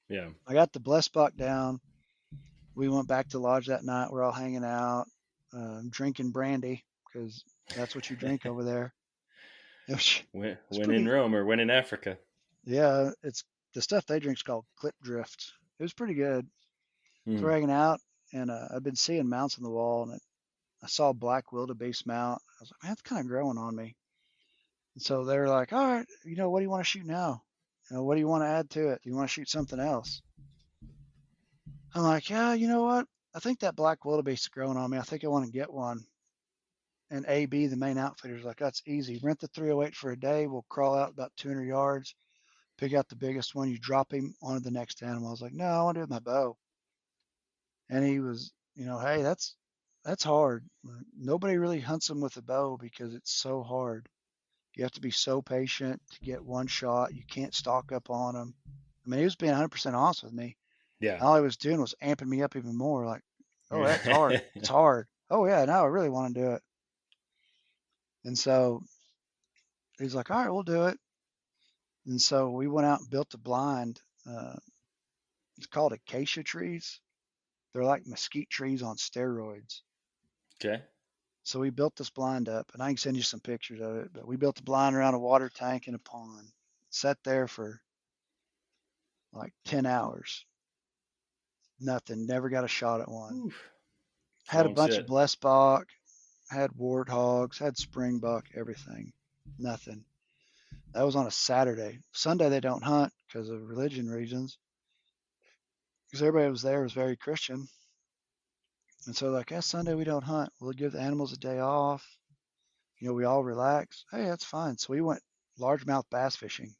Yeah. I got the blessed buck down. We went back to lodge that night. We're all hanging out, drinking brandy because that's what you drink over there. It was, it's When in pretty. Rome or when in Africa. Yeah, it's the stuff they drink's called clip drift. It was pretty good. So we're Hmm. hanging out, and I've been seeing mounts on the wall, and I saw a black wildebeest mount. I was like, man, it's kind of growing on me. And so they're like, all right, you know, what do you want to shoot now? You know, what do you want to add to it? Do you want to shoot something else? I'm like, yeah, you know what? I think that black wildebeest is growing on me. I think I want to get one. And AB, the main outfitter's like, that's easy. Rent the 308 for a day. We'll crawl out about 200 yards, pick out the biggest one. You drop him onto the next animal. I was like, no, I want to do it with my bow. And he was, you know, hey, that's hard. Nobody really hunts them with a bow because it's so hard. You have to be so patient to get one shot. You can't stalk up on them. I mean, he was being 100% honest with me. Yeah. All he was doing was amping me up even more. Like, oh, that's hard. It's hard. Oh yeah, now I really want to do it. And so he's like, all right, we'll do it. And so we went out and built a blind. Uh, it's called acacia trees. They're like mesquite trees on steroids. Okay. So we built this blind up, and I can send you some pictures of it. But we built a blind around a water tank and a pond. Sat there for like 10 hours. Nothing. Never got a shot at one. Oof. It's a Had a long bunch of sit. blessed buck, had warthogs, had springbuck, everything. Nothing. That was on a Saturday. Sunday they don't hunt because of religion reasons. Because everybody was there was very Christian. And so like, yeah, Sunday we don't hunt. We'll give the animals a day off. You know, we all relax. Hey, that's fine. So we went largemouth bass fishing.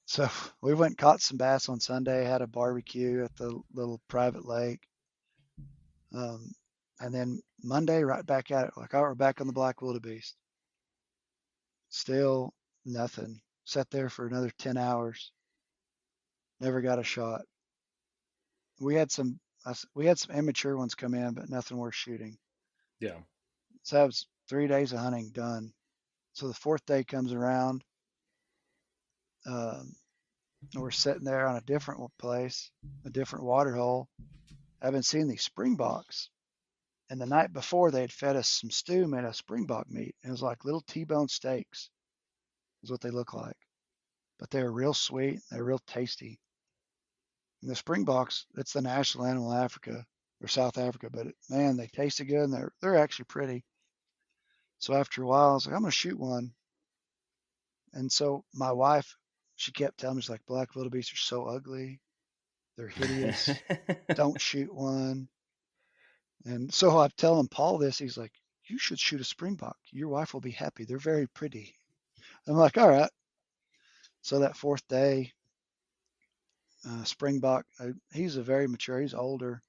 So we went and caught some bass on Sunday, had a barbecue at the little private lake. Um, and then Monday, right back at it. Like, all right, we're back on the black wildebeest. Still nothing. Sat there for another 10 hours. Never got a shot. We had some we had some immature ones come in, but nothing worth shooting. Yeah. So that was 3 days of hunting done. So the fourth day comes around. Um, we're sitting there on a different place, a different water hole. I've been seeing these springboks. And the night before, they had fed us some stew made of springbok meat. It was like little T-bone steaks, is what they look like. But they were real sweet. They're real tasty. And the springboks, it's the national animal of Africa or South Africa. But man, they tasted good and they're actually pretty. So after a while, I was like, I'm gonna shoot one. And so my wife, she kept telling me, she's like, black wildebeest are so ugly. They're hideous. Don't shoot one. And so I'm telling Paul this. He's like, you should shoot a springbok. Your wife will be happy. They're very pretty. I'm like, all right. So that fourth day, springbok, he's a very mature. He's older.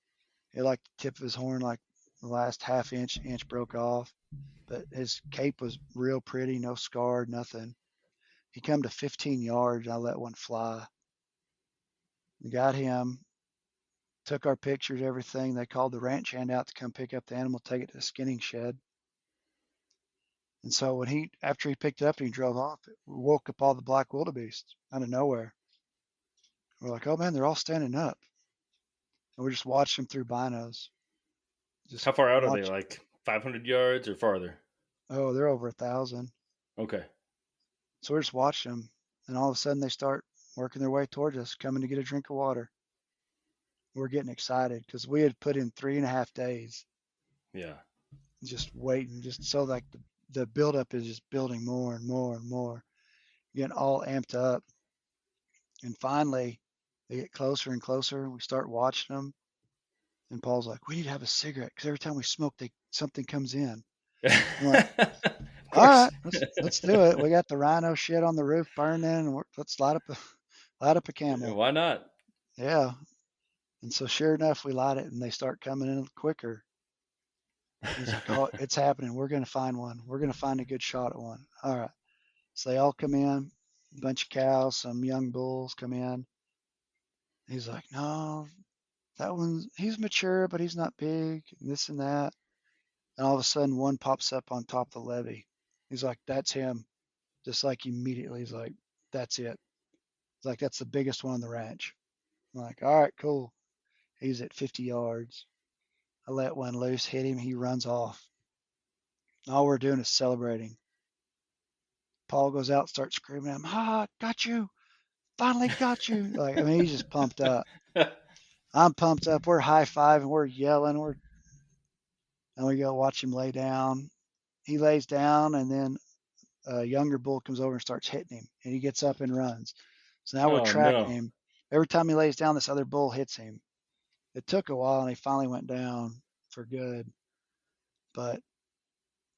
He like the tip of his horn, like the last inch broke off. But his cape was real pretty, no scar, nothing. He come to 15 yards. I let one fly. We got him, took our pictures, everything. They called the ranch hand out to come pick up the animal, take it to the skinning shed. And so after he picked it up and he drove off, it woke up all the black wildebeest out of nowhere. We're like, oh man, they're all standing up. And we just watched them through binos. Just How far out are they? watch. Like 500 yards or farther? Oh, they're over 1,000. Okay. So we're just watching them. And all of a sudden they start working their way towards us, coming to get a drink of water. We're getting excited because we had put in 3.5 days Yeah. just waiting, just so like the buildup is just building more and more and more, getting all amped up. And finally, they get closer and closer. We start watching them. And Paul's like, we need to have a cigarette because every time we smoke, something comes in. I'm like, Of all course. right, let's do it. We got the rhino shit on the roof burning, and let's light up a camel. Why not? Yeah. And so sure enough, we light it, and they start coming in quicker. He's like, oh, it's happening. We're gonna find one. We're gonna find a good shot at one. All right. So they all come in, a bunch of cows, some young bulls come in. He's like, no, he's mature, but he's not big, and this and that. And all of a sudden, one pops up on top of the levee. He's like, that's him. Just like immediately, he's like, that's it. He's like, that's the biggest one on the ranch. I'm like, all right, cool. He's at 50 yards. I let one loose, hit him. He runs off. All we're doing is celebrating. Paul goes out, starts screaming at him, got you. Finally got you. Like, I mean, he's just pumped up. I'm pumped up. We're high fiving. We're yelling. And we go watch him lay down. He lays down, and then a younger bull comes over and starts hitting him, and he gets up and runs. So now we're Oh tracking no. him. Every time he lays down, this other bull hits him. It took a while, and he finally went down for good. But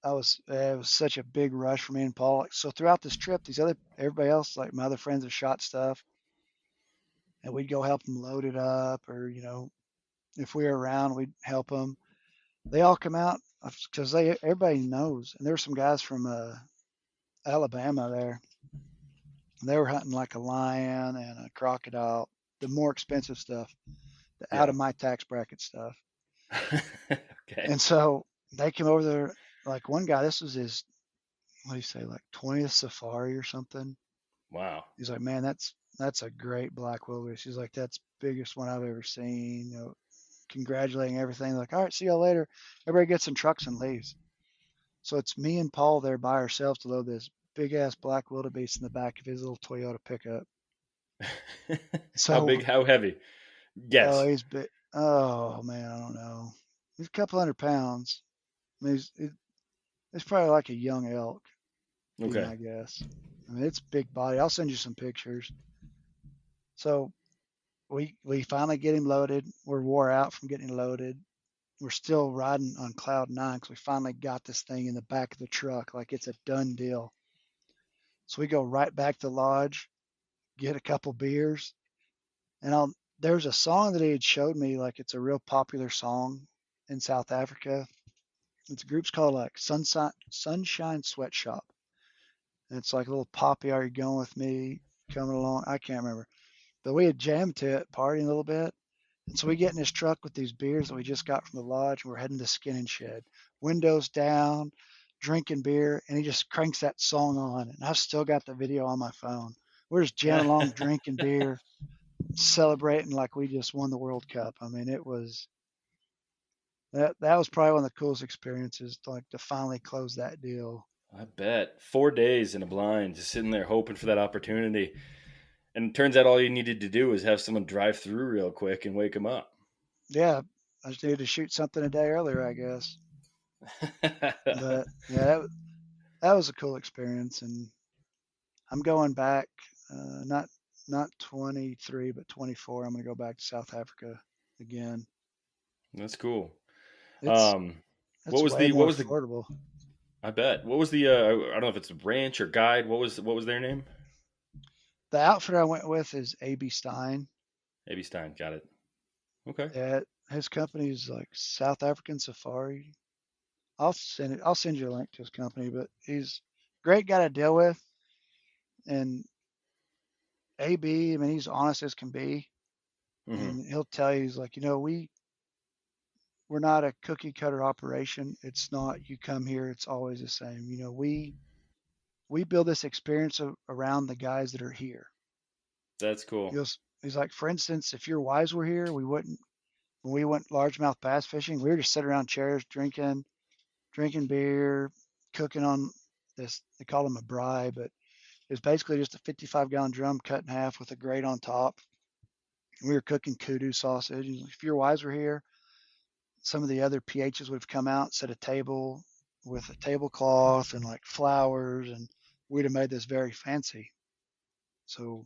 it was such a big rush for me and Paul. So throughout this trip, everybody else, like my other friends, have shot stuff, and we'd go help them load it up, or if we were around, we'd help them. They all come out because everybody knows, and there were some guys from Alabama there. And they were hunting like a lion and a crocodile, the more expensive stuff, the out Yeah. of my tax bracket stuff. Okay. And so they came over there. Like one guy, this was his, what do you say, like 20th safari or something. Wow. He's like, man, that's a great black wildebeest. He's like, that's biggest one I've ever seen. Congratulating everything. Like, all right, see y'all later. Everybody gets in trucks and leaves. So it's me and Paul there by ourselves to load this big ass black wildebeest in the back of his little Toyota pickup. How So, big? How heavy? oh, Guess. he's big. Oh man, I don't know. He's a couple 100 pounds. I mean, it's probably like a young elk, be Okay. my guess. I mean, it's big body. I'll send you some pictures. So we finally get him loaded. We're wore out from getting loaded. We're still riding on cloud nine because we finally got this thing in the back of the truck, like it's a done deal. So we go right back to the lodge, get a couple beers, and there's a song that he had showed me, like it's a real popular song in South Africa. It's a group's called like Sunshine Sweatshop. And it's like a little poppy, are you going with me? Coming along. I can't remember. But we had jammed to it, partying a little bit. And so we get in this truck with these beers that we just got from the lodge, and we're heading to Skin and Shed. Windows down, drinking beer, and he just cranks that song on. And I've still got the video on my phone. We're just jamming along, drinking beer, celebrating like we just won the World Cup. I mean, it was that was probably one of the coolest experiences, like to finally close that deal. I bet 4 days in a blind, just sitting there hoping for that opportunity. And it turns out all you needed to do was have someone drive through real quick and wake them up. Yeah, I just needed to shoot something a day earlier, I guess. But yeah, that was a cool experience, and I'm going back. Not 23, but 24. I'm going to go back to South Africa again. That's cool. It's What it's was way the what more was the affordable. I bet. What was the I don't know if it's a ranch or guide. What was their name? The outfit I went with is AB Stein. A.B. Stein. Got it. Okay. Yeah, his company's like South African Safari. I'll send you a link to his company, but he's a great guy to deal with. And AB, I mean, he's honest as can be, Hmm. and he'll tell you, he's like, we're not a cookie cutter operation. It's not you come here, it's always the same. We build this experience around the guys that are here. That's cool. He's like, for instance, if your wives were here, when we went largemouth bass fishing, we were just sitting around chairs drinking beer, cooking on this. They call them a braai, but it was basically just a 55-gallon drum cut in half with a grate on top. We were cooking kudu sausage. If your wives were here, some of the other PHs would have come out, set a table with a tablecloth and like flowers, and we'd have made this very fancy. So,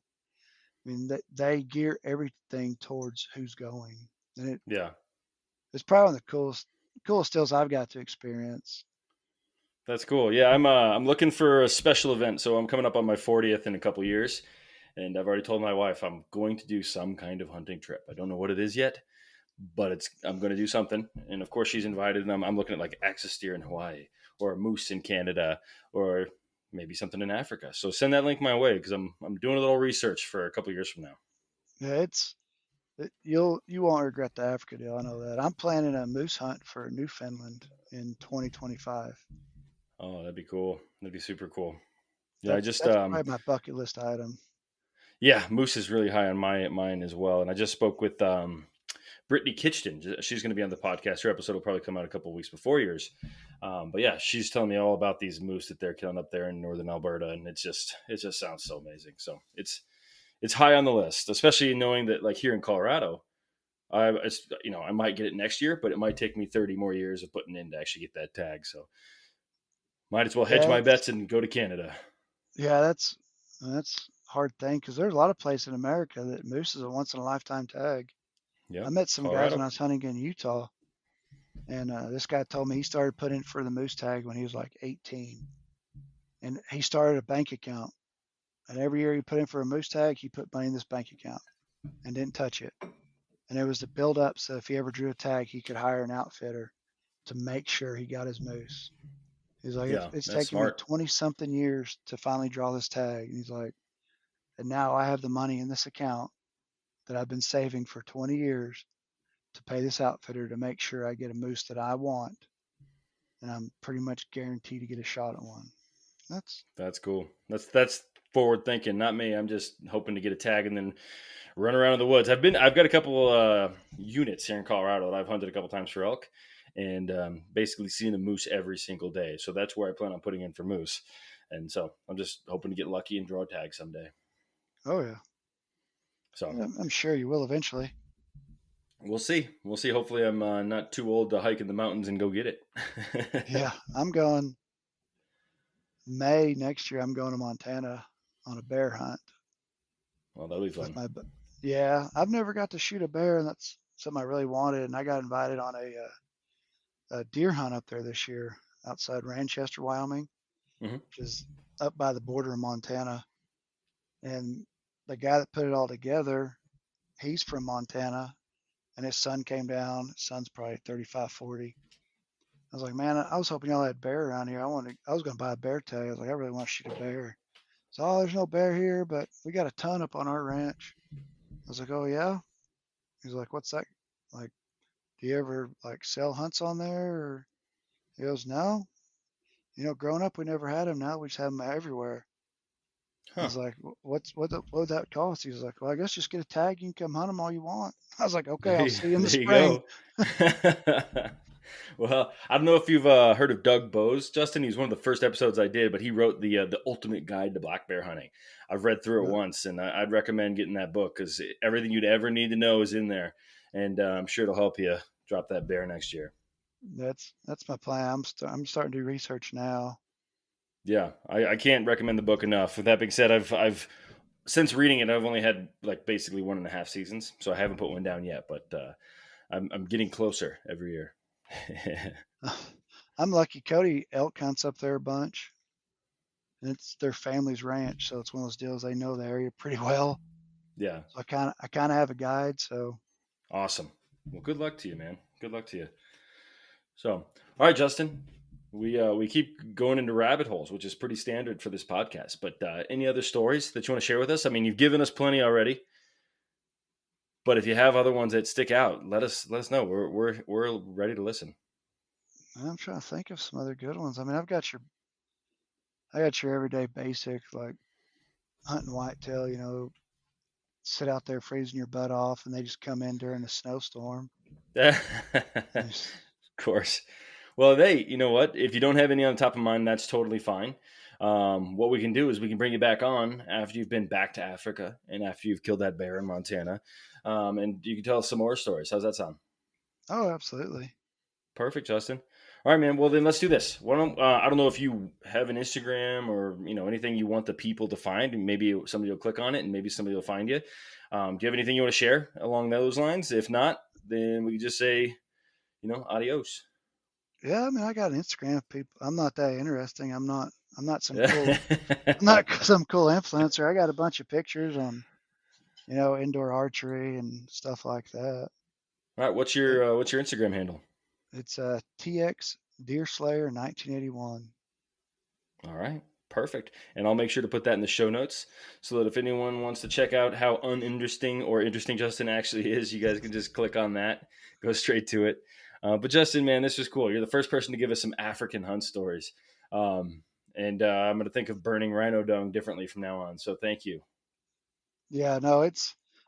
I mean, they gear everything towards who's going, and Yeah. it's probably one of the coolest deals I've got to experience. That's cool. Yeah, I'm looking for a special event. So I'm coming up on my 40th in a couple years, and I've already told my wife I'm going to do some kind of hunting trip. I don't know what it is yet, but I'm going to do something. And of course, she's invited, and I'm looking at like axis deer in Hawaii or a moose in Canada or maybe something in Africa. So send that link my way because I'm doing a little research for a couple years from now. Yeah, you won't regret the Africa deal. I know that. I'm planning a moose hunt for Newfoundland in 2025. Oh, that'd be cool. That'd be super cool. Yeah, I just That's probably my bucket list item. yeah, moose is really high on my mine as well. And I just spoke with Brittany Kitchton. She's going to be on the podcast. Her episode will probably come out a couple of weeks before yours. But yeah, she's telling me all about these moose that they're killing up there in northern Alberta, and it just sounds so amazing. So it's high on the list, especially knowing that like here in Colorado, I might get it next year, but it might take me 30 more years of putting in to actually get that tag. So might as well hedge Yeah, my bets and go to Canada. yeah, that's a hard thing because there's a lot of places in America that moose is a once in a lifetime tag. Yeah, I met some guys when Colorado. I was hunting in Utah, and this guy told me he started putting for the moose tag when he was like 18, and he started a bank account. And every year he put in for a moose tag, he put money in this bank account and didn't touch it. And it was to build up so if he ever drew a tag, he could hire an outfitter to make sure he got his moose. He's like, Yeah, it's that's taken me smart. 20 something years to finally draw this tag. And he's like, and now I have the money in this account that I've been saving for 20 years to pay this outfitter to make sure I get a moose that I want. And I'm pretty much guaranteed to get a shot at one. That's, That's cool. That's forward thinking, not me. I'm just hoping to get a tag and then run around in the woods. I've got a couple units here in Colorado that I've hunted a couple times for elk, and basically seeing a moose every single day. So that's where I plan on putting in for moose. And so I'm just hoping to get lucky and draw a tag someday. oh yeah. So I'm sure you will eventually. we'll see. We'll see. Hopefully, I'm not too old to hike in the mountains and go get it. Yeah, I'm going May next year. I'm going to Montana on a bear hunt Well, that'll be with fun. yeah, I've never got to shoot a bear, and that's something I really wanted. And I got invited on a deer hunt up there this year outside Ranchester, Wyoming, Hmm. which is up by the border of Montana. And the guy that put it all together, he's from Montana, and his son came down. His son's probably 35, 40. I was like, man, I was hoping y'all had bear around here. I was going to buy a bear tag. I was like, I really want to shoot a bear. So, oh, there's no bear here, but we got a ton up on our ranch. I was like, oh yeah. He's like, what's that? Like, do you ever like sell hunts on there? Or he goes, no. Growing up, we never had them. Now we just have them everywhere. I Huh. was like, what would that cost? He was like, well, I guess just get a tag. You can come hunt them all you want. I was like, okay, I'll see you in the There you spring. go. Well, I don't know if you've heard of Doug Bose, Justin. He's one of the first episodes I did, but he wrote the Ultimate Guide to Black Bear Hunting. I've read through it Uh, once, and I'd recommend getting that book because everything you'd ever need to know is in there, and I'm sure it'll help you drop that bear next year. That's my plan. I'm starting to do research now. Yeah, I can't recommend the book enough. With that being said, I've since reading it, I've only had like basically 1.5 seasons, so I haven't put one down yet, but I'm getting closer every year. I'm lucky. Cody elk hunts up there a bunch. And it's their family's ranch, so it's one of those deals. They know the area pretty well. Yeah, So I kind of have a guide. So awesome. Well, good luck to you, man. Good luck to you. So, all right, Justin, we keep going into rabbit holes, which is pretty standard for this podcast. But any other stories that you want to share with us? I mean, you've given us plenty already, but if you have other ones that stick out, let us know. We're ready to listen. I'm trying to think of some other good ones. I mean, I got your everyday basic like hunting whitetail. Sit out there freezing your butt off, and they just come in during a snowstorm. Of And just, course. Well, hey, you know what? If you don't have any on top of mind, that's totally fine. What we can do is we can bring you back on after you've been back to Africa and after you've killed that bear in Montana, and you can tell us some more stories. How's that sound? oh, absolutely. Perfect, Justin. All right, man. Well, then let's do this. I don't know if you have an Instagram or anything you want the people to find, and maybe somebody will click on it, and maybe somebody will find you. Do you have anything you want to share along those lines? If not, then we can just say, adios. Yeah, I mean, I got an Instagram. People, I'm not that interesting. I'm not some cool. I'm not some cool influencer. I got a bunch of pictures on, indoor archery and stuff like that. All right, what's It, your Instagram handle? it's TX Deer Slayer 1981. All right, perfect. And I'll make sure to put that in the show notes so that if anyone wants to check out how uninteresting or interesting Justin actually is, you guys can just click on that, go straight to it. But Justin, man, this was cool. You're the first person to give us some African hunt stories. And I'm going to think of burning rhino dung differently from now on. So thank you. Yeah, no,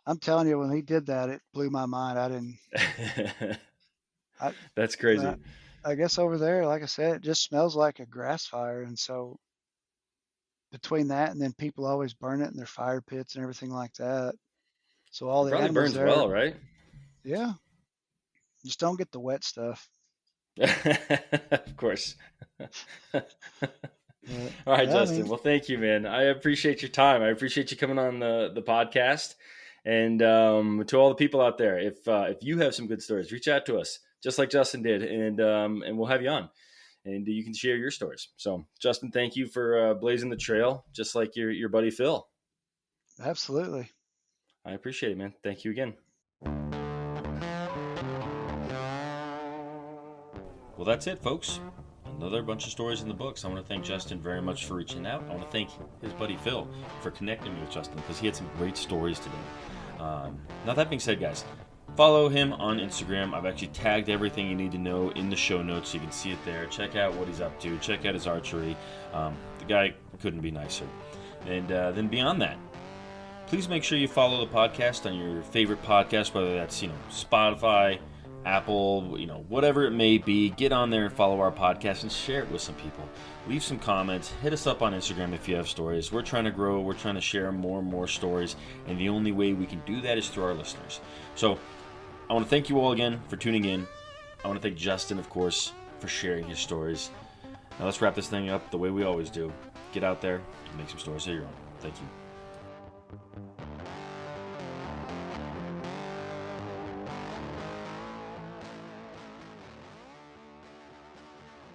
I'm telling you, when he did that, it blew my mind. I, That's crazy. I guess over there, like I said, it just smells like a grass fire. And so between that and then people always burn it in their fire pits and everything like that. So all It the probably animals burns there, well, right? yeah, just don't get the wet stuff. Of course. But All right, yeah, I Justin. mean, Well, thank you, man. I appreciate your time. I appreciate you coming on the podcast. And to all the people out there, if you have some good stories, reach out to us, just like Justin did, and we'll have you on, and you can share your stories. So, Justin, thank you for blazing the trail, just like your buddy Phil. absolutely. I appreciate it, man. Thank you again. Well, that's it, folks. Another bunch of stories in the books. I want to thank Justin very much for reaching out. I want to thank his buddy Phil for connecting me with Justin because he had some great stories today. Now, that being said, guys, follow him on Instagram. I've actually tagged everything you need to know in the show notes so you can see it there. Check out what he's up to. Check out his archery. The guy couldn't be nicer. And then beyond that, please make sure you follow the podcast on your favorite podcast, whether that's Spotify, Apple, whatever it may be. Get on there and follow our podcast and share it with some people. Leave some comments. Hit us up on Instagram if you have stories. We're trying to grow. We're trying to share more and more stories. And the only way we can do that is through our listeners. So I want to thank you all again for tuning in. I want to thank Justin, of course, for sharing his stories. Now let's wrap this thing up the way we always do. Get out there and make some stories of your own. Thank you.